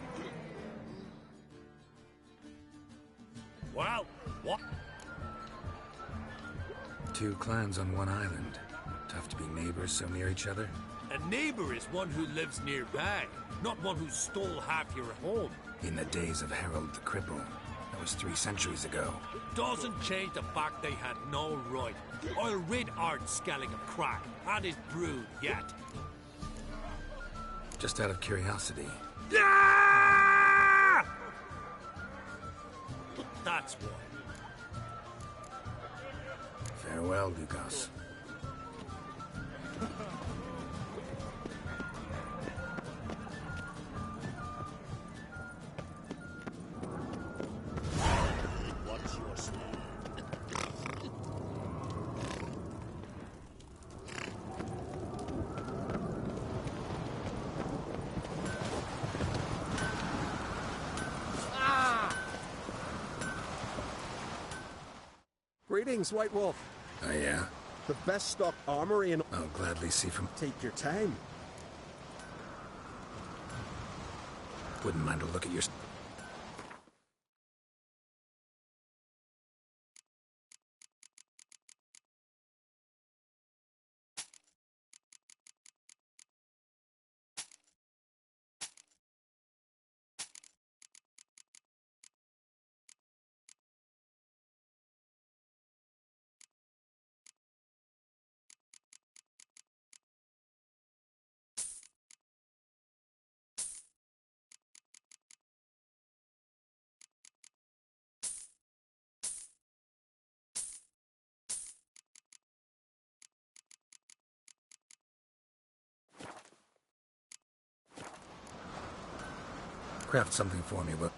Well, what? Two clans on one island. Tough to be neighbors so near each other. A neighbor is one who lives nearby, not one who stole half your home. In the days of Harold the Cripple. That was 3 centuries ago. Doesn't change the fact they had no right. I'll rid Ardskellig of Krach and his brood yet. Just out of curiosity. Ah! That's why. Farewell, Lucas. Greetings, White Wolf. Oh, yeah? The best stock armory in... I'll gladly see from... Take your time. Wouldn't mind a look at your... Craft something for me, but...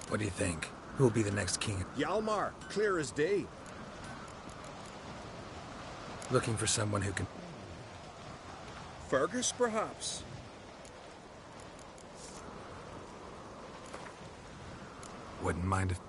What do you think? Who will be the next king? Hjalmar, clear as day. Looking for someone who can... Fergus, perhaps? Wouldn't mind if...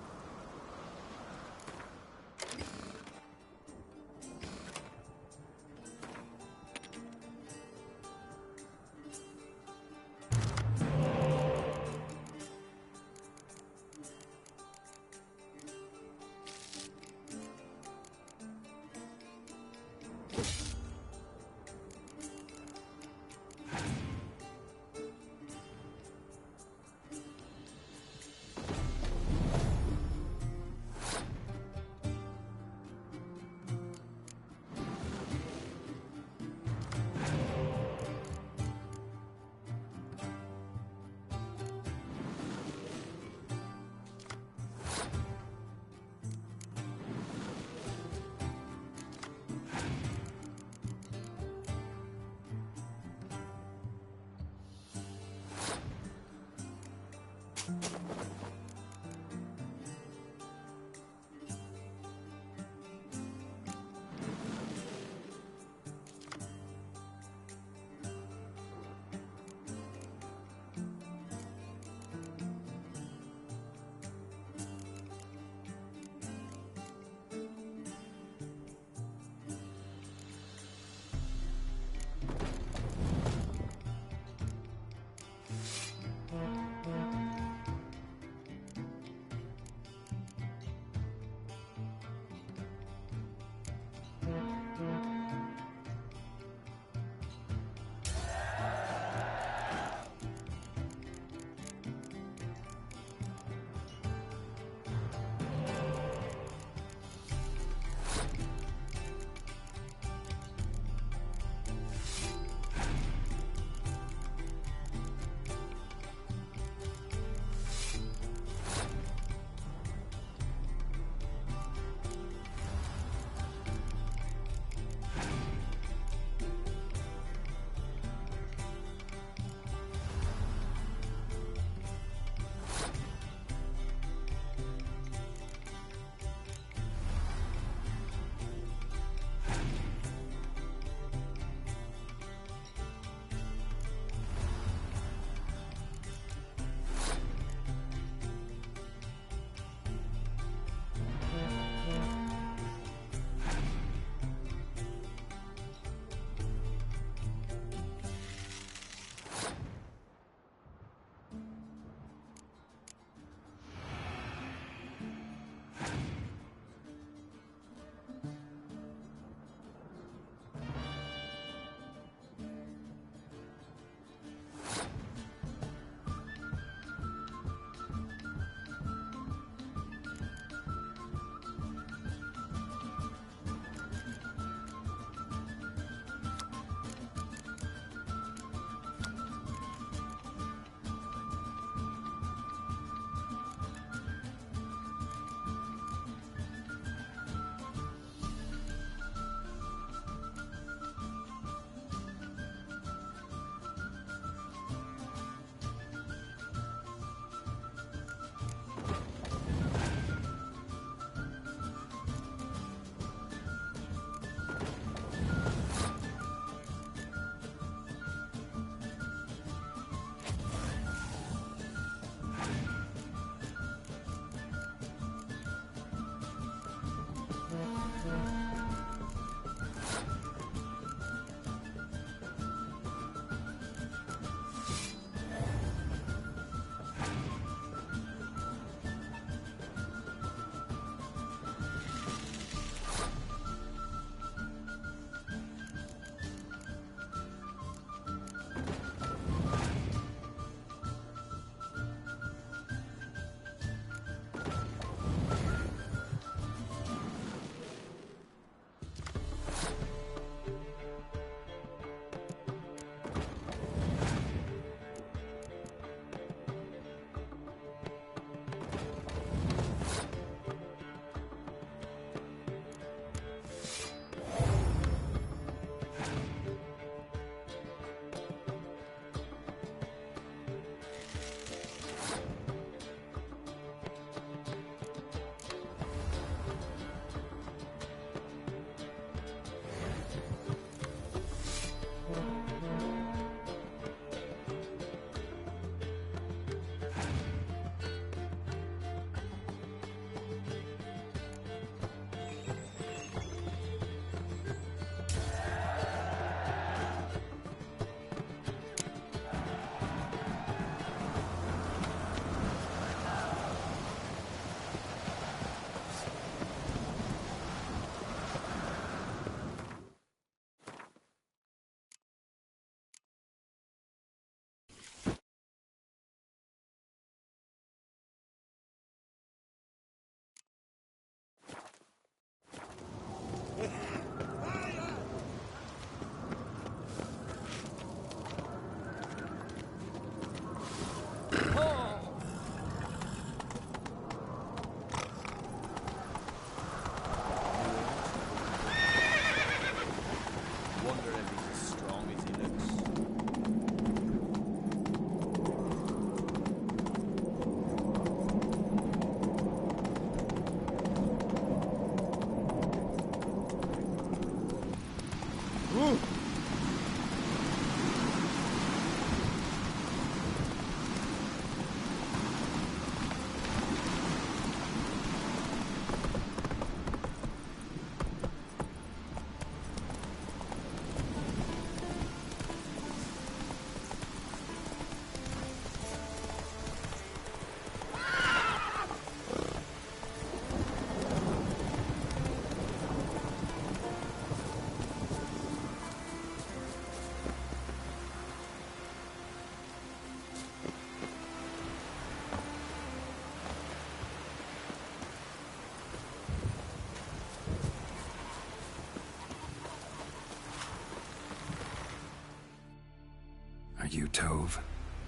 You, Tove?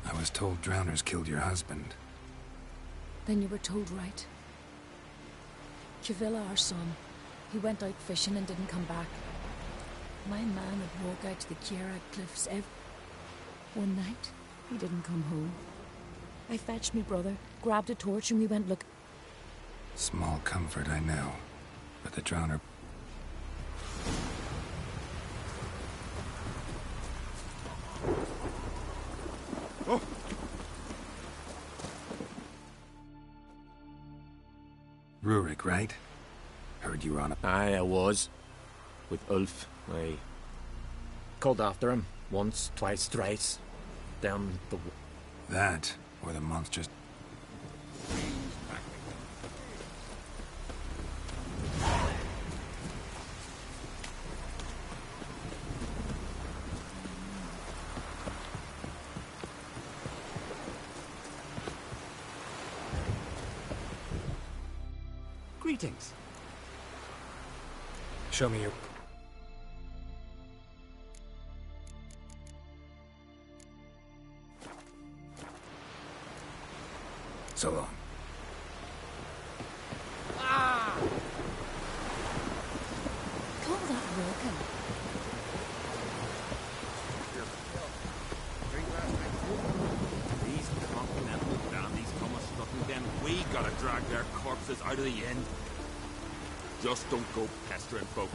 I was told drowners killed your husband. Then you were told right. Cavilla, our son, he went out fishing and didn't come back. My man would walk out to the Kierak cliffs one night, he didn't come home. I fetched me brother, grabbed a torch and we went look. Small comfort, I know. But the drowner... Oh! Rurik, right? Heard you were on a... Aye, I was. With Ulf. I called after him. Once, twice, thrice. Down the... That, or the monsters... Greetings. Show me your... So long. Ah! Call that broken. These continental dandies come a strutting, then we gotta drag their corpses out of the inn. Just don't go pestering folk.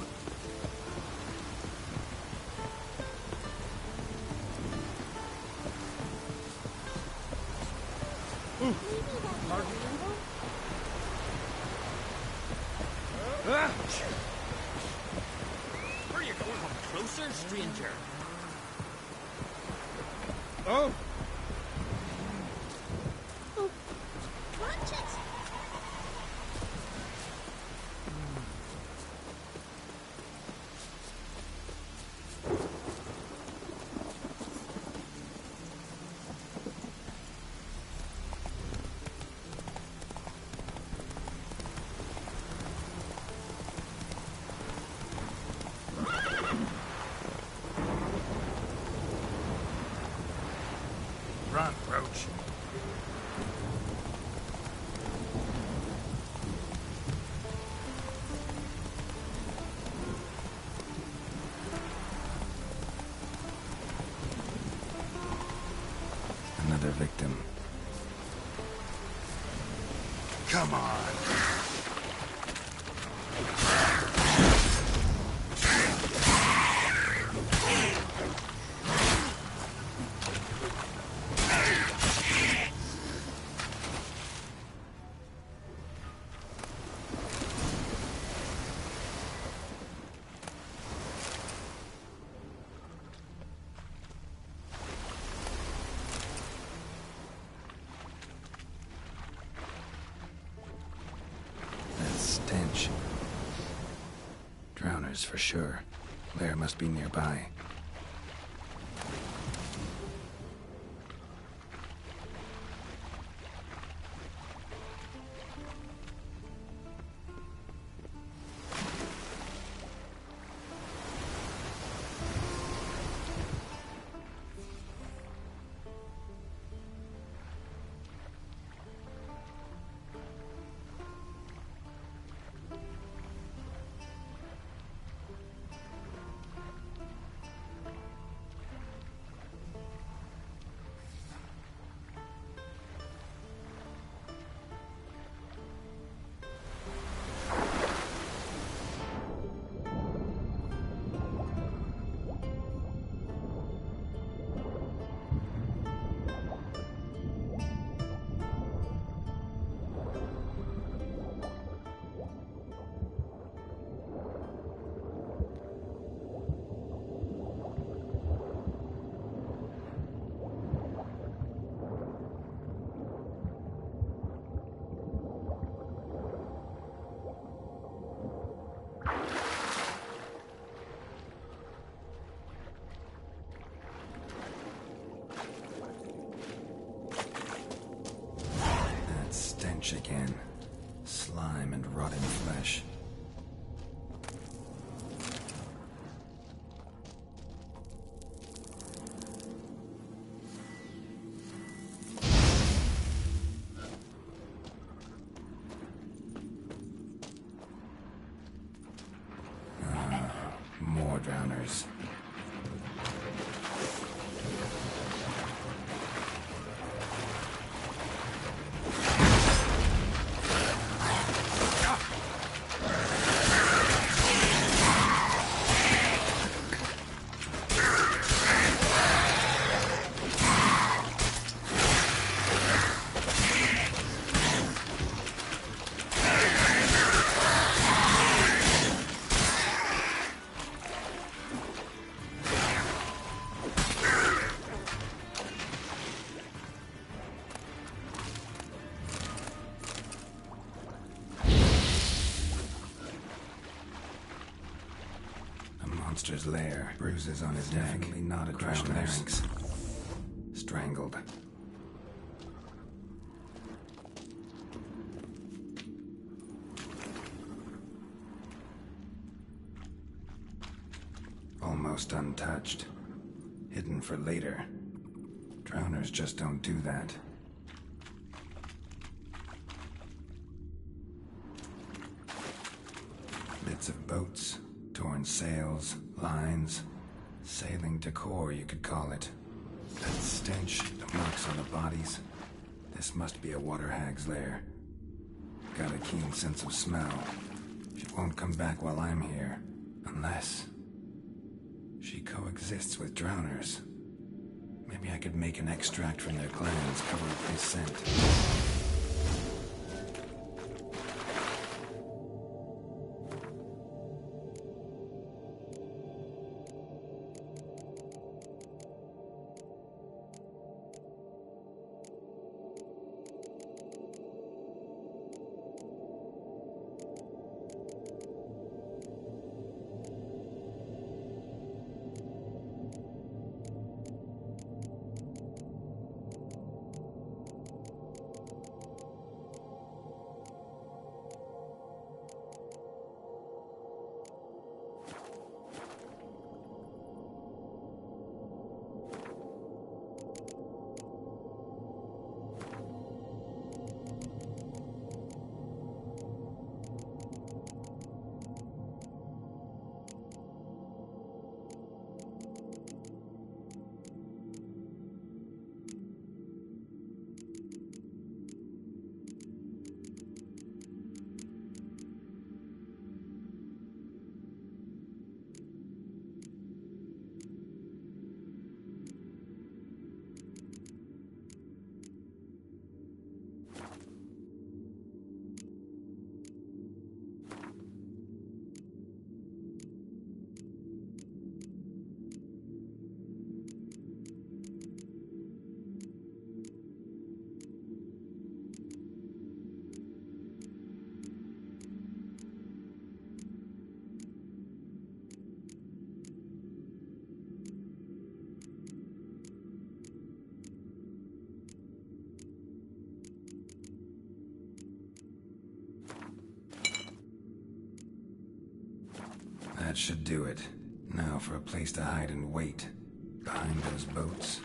Where are you going? Come closer, stranger. Oh! Oh, watch it! Run, Roach. Another victim. Come on. waters for sure. Lair must be nearby. Again. Slime and rotting flesh. More drowners. Monster's lair. Bruises on his neck. Definitely not a crushed larynx. Strangled. Almost untouched. Hidden for later. Drowners just don't do that. Bits of boats. Torn sails, lines, sailing decor, you could call it. That stench, the marks on the bodies. This must be a water hag's lair. Got a keen sense of smell. She won't come back while I'm here, unless she coexists with drowners. Maybe I could make an extract from their glands cover up his scent. That should do it. Now for a place to hide and wait. Behind those boats.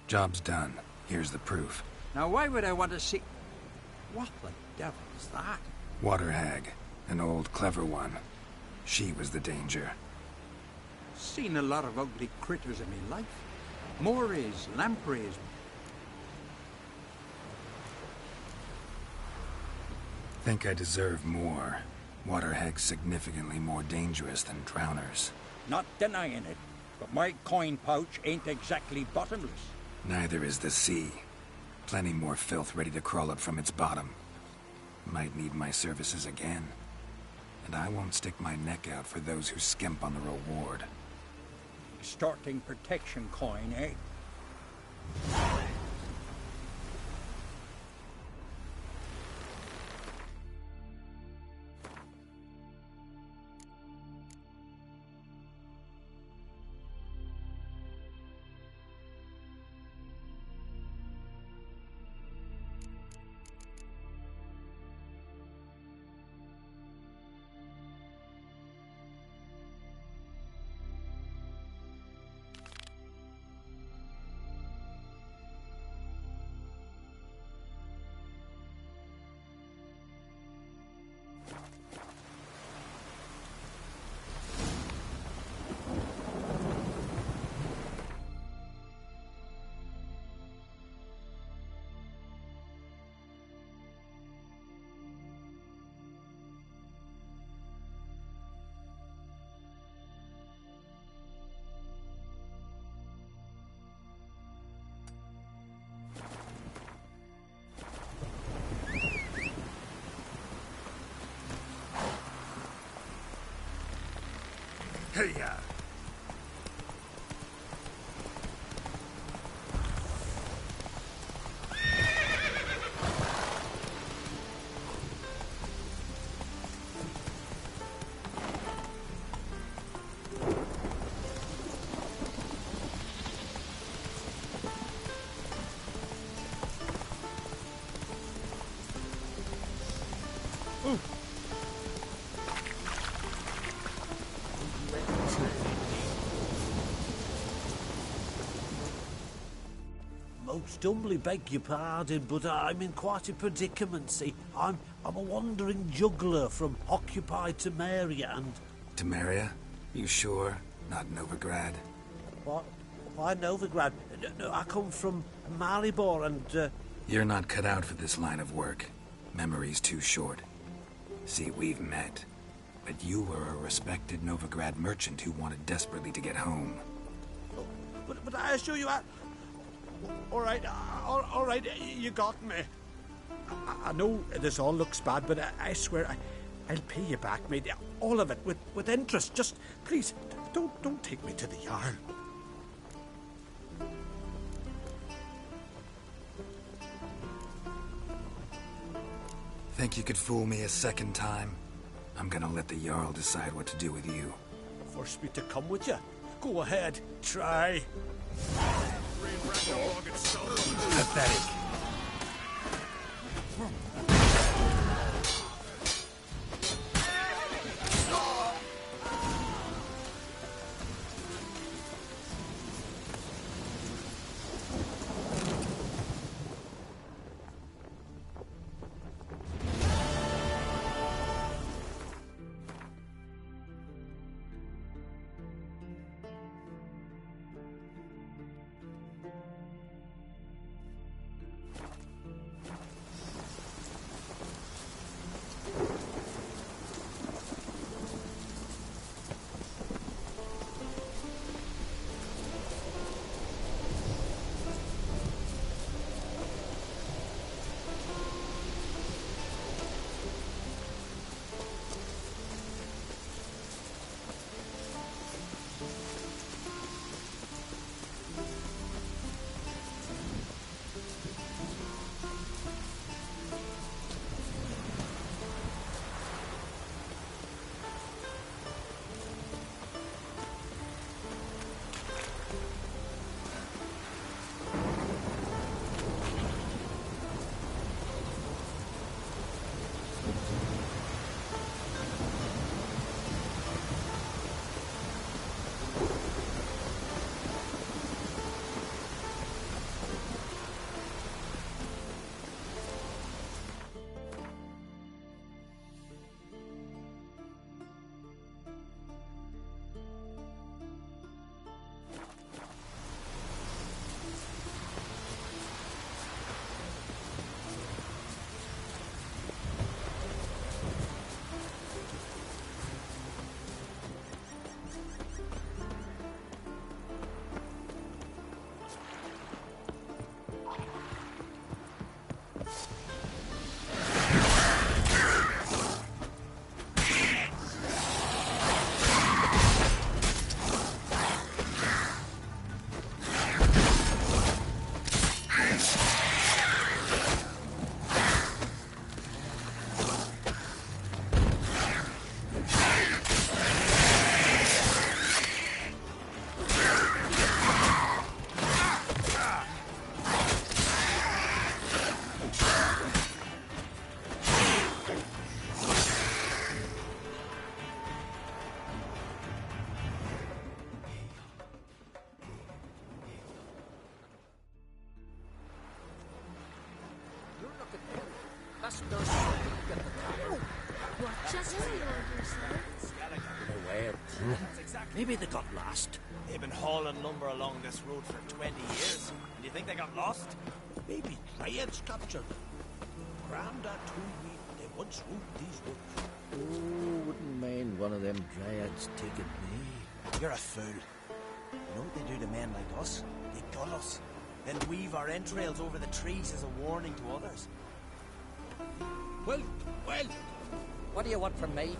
Job's done. Here's the proof. Now why would I want to see... What the devil is that? Water hag. An old, clever one. She was the danger. Seen a lot of ugly critters in me life. Morays, lampreys. Think I deserve more. Water hags significantly more dangerous than drowners. Not denying it, but my coin pouch ain't exactly bottomless. Neither is the sea. Plenty more filth ready to crawl up from its bottom. Might need my services again. And I won't stick my neck out for those who skimp on the reward. Extorting protection coin, eh? Hey-ya! Most humbly beg your pardon, but I'm in quite a predicament, see. I'm a wandering juggler from occupied Temeria and... Temeria? You sure? Not Novigrad? What? Why Novigrad? No, I come from Maribor and... You're not cut out for this line of work. Memory's too short. See, we've met. But you were a respected Novigrad merchant who wanted desperately to get home. But I assure you, all right, you got me. I know this all looks bad, but I swear I'll pay you back, mate. All of it, with interest. Just, please, don't take me to the Jarl. Think you could fool me a second time? I'm gonna let the Jarl decide what to do with you. Force me to come with you? Go ahead, try. Pathetic. Just as you ordered, sir. Maybe they got lost. They've been hauling lumber along this road for 20 years. And you think they got lost? Maybe Dryads captured them. Grandad told me they once ruled these woods. Oh, wouldn't mind one of them Dryads taking me. You're a fool. You know what they do to men like us? They gut us. Then weave our entrails over the trees as a warning to others. Well, What do you want from me?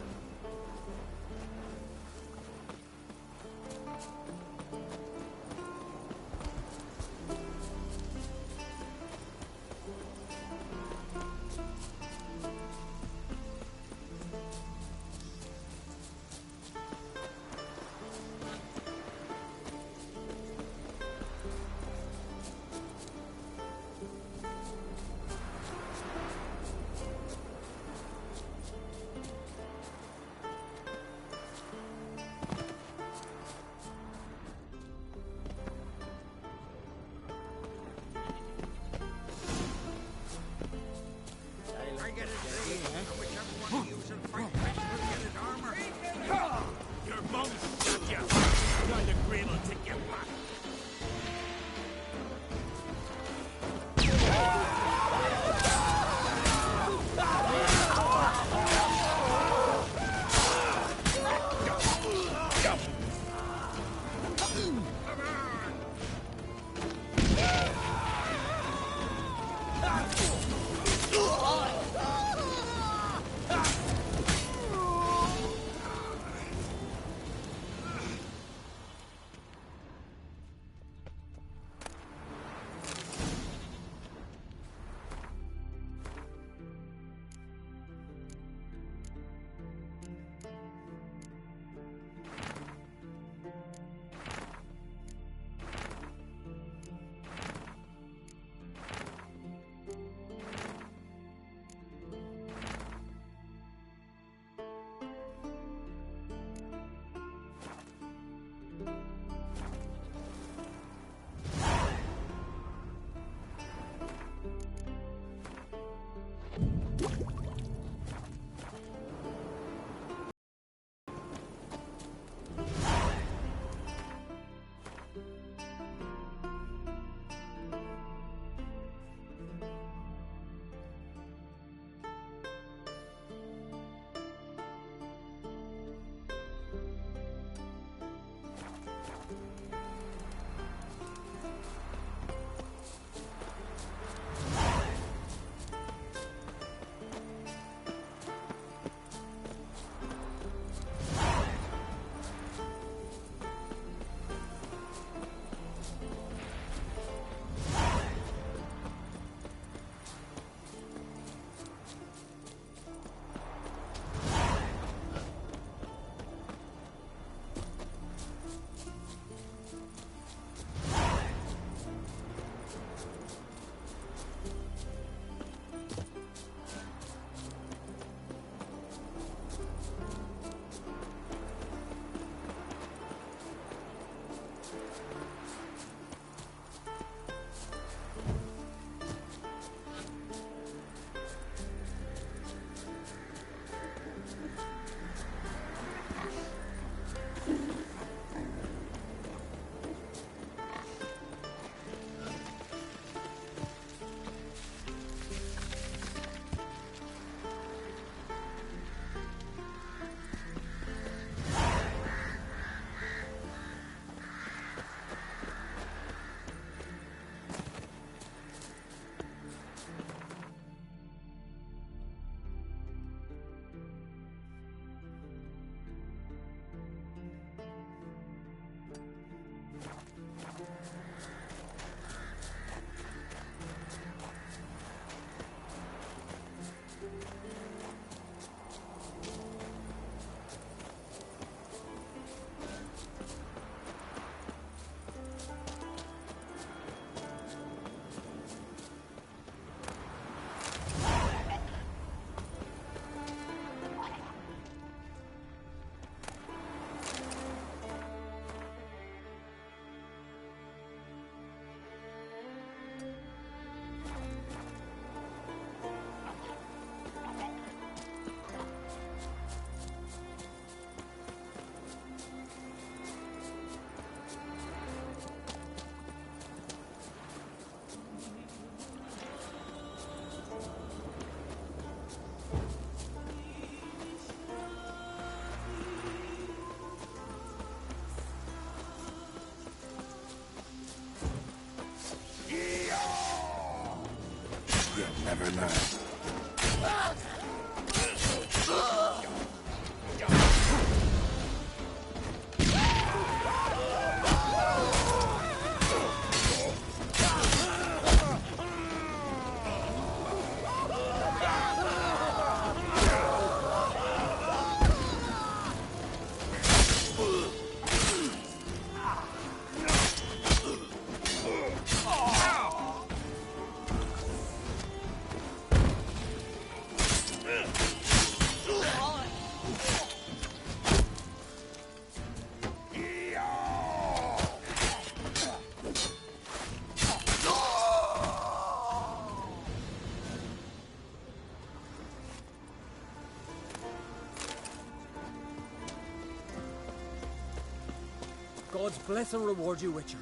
God's bless and reward you, Witcher.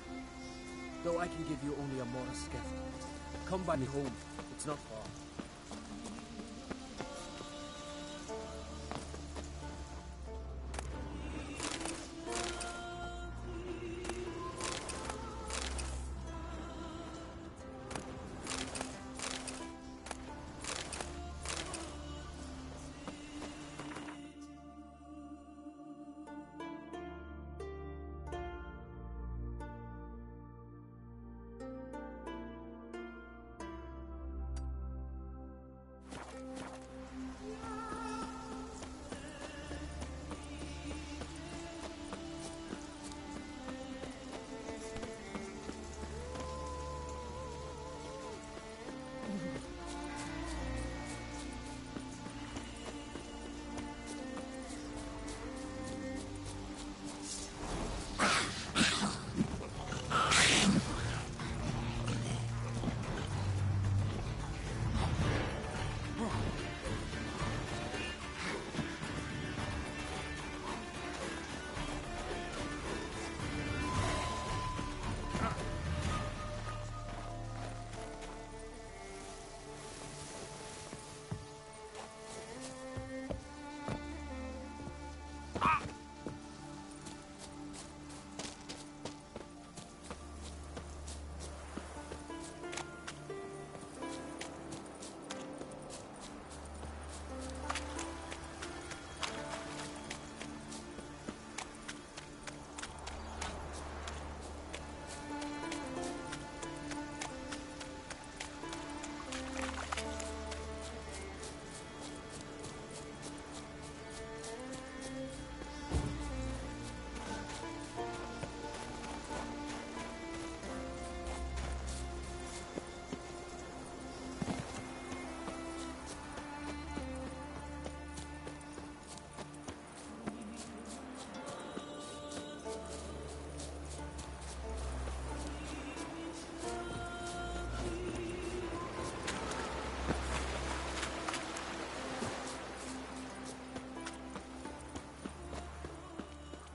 Though I can give you only a modest gift. Come back home. It's not far.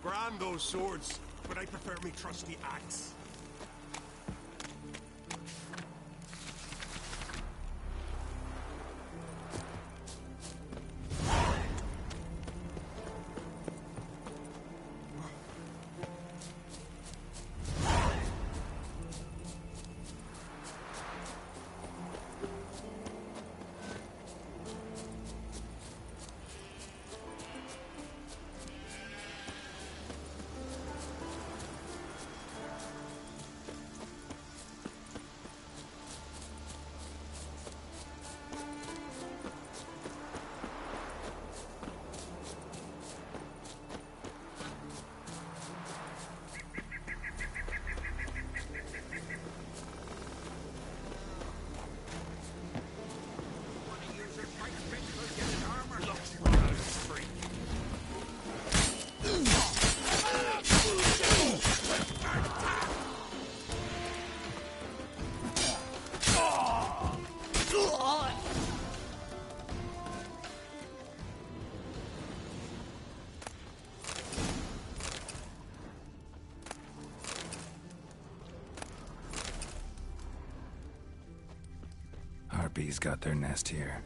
Brand those swords, but I prefer me trusty axe. Harpies got their nest here.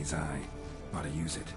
his eye. Ought to use it.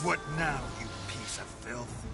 What now, you piece of filth?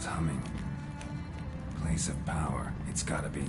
Someone's humming. Place of power. It's gotta be.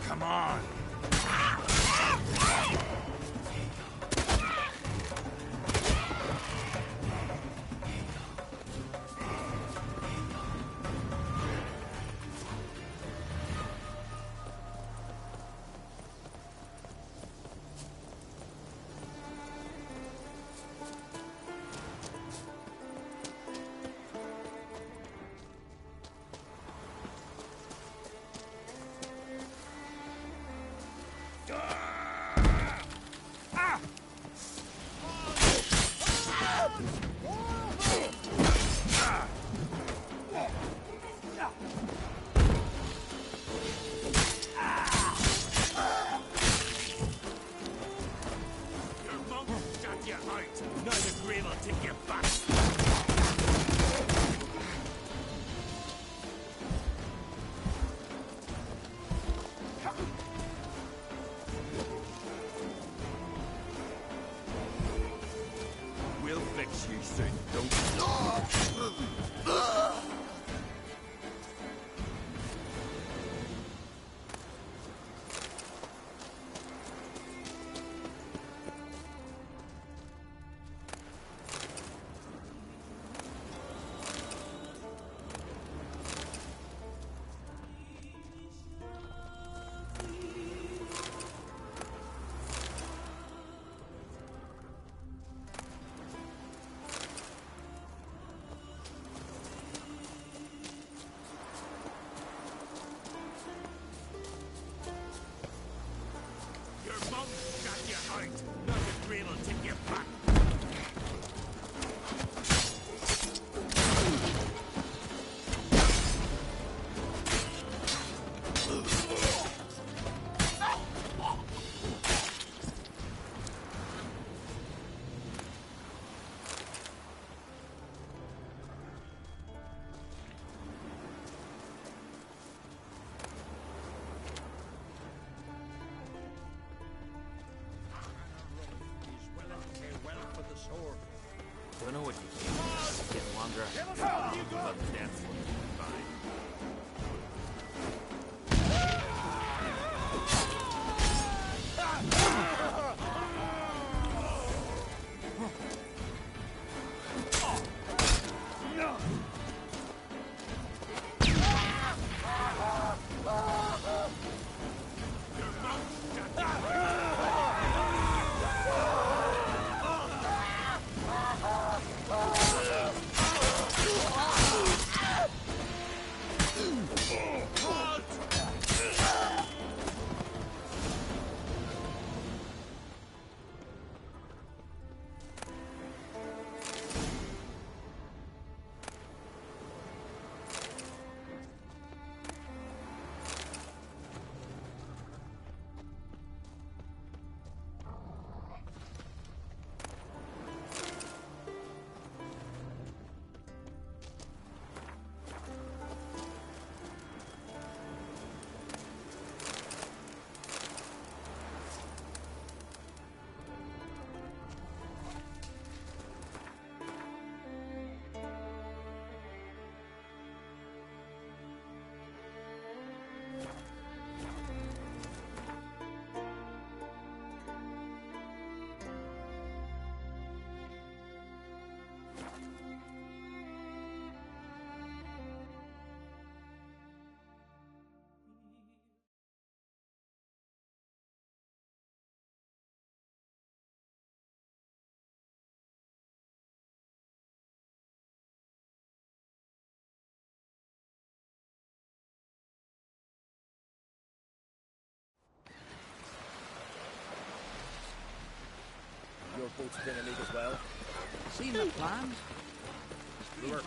Come on! Don't know what you think. Get longer. But that's fine. boats bring a loot as well. Seen the plans? Brewer,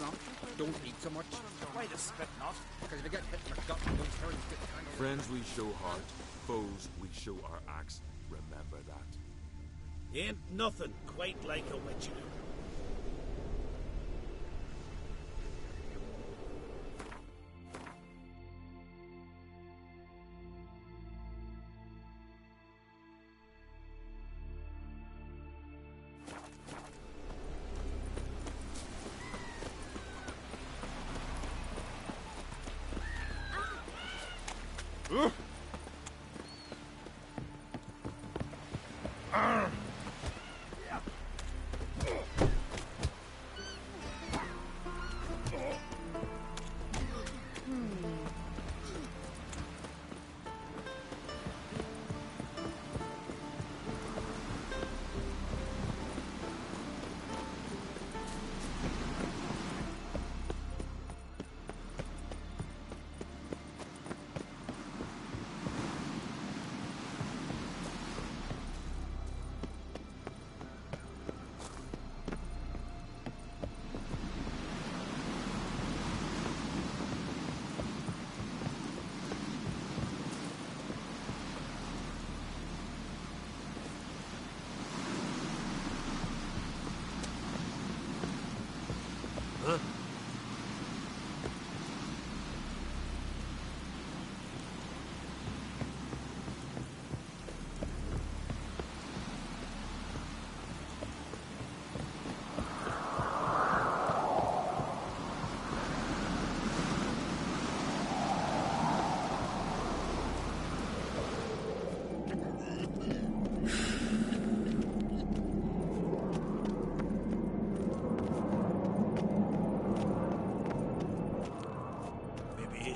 don't eat so much. Why the spit not? Because if you get hit in the gut, those herrings get tangled. Friends we show heart, foes we show our axe. Remember that. Ain't nothing quite like a witcher.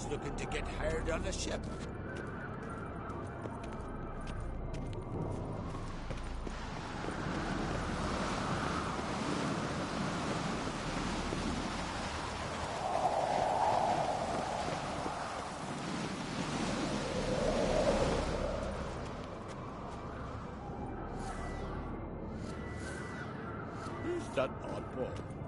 Looking to get hired on a ship. Who's that oddball?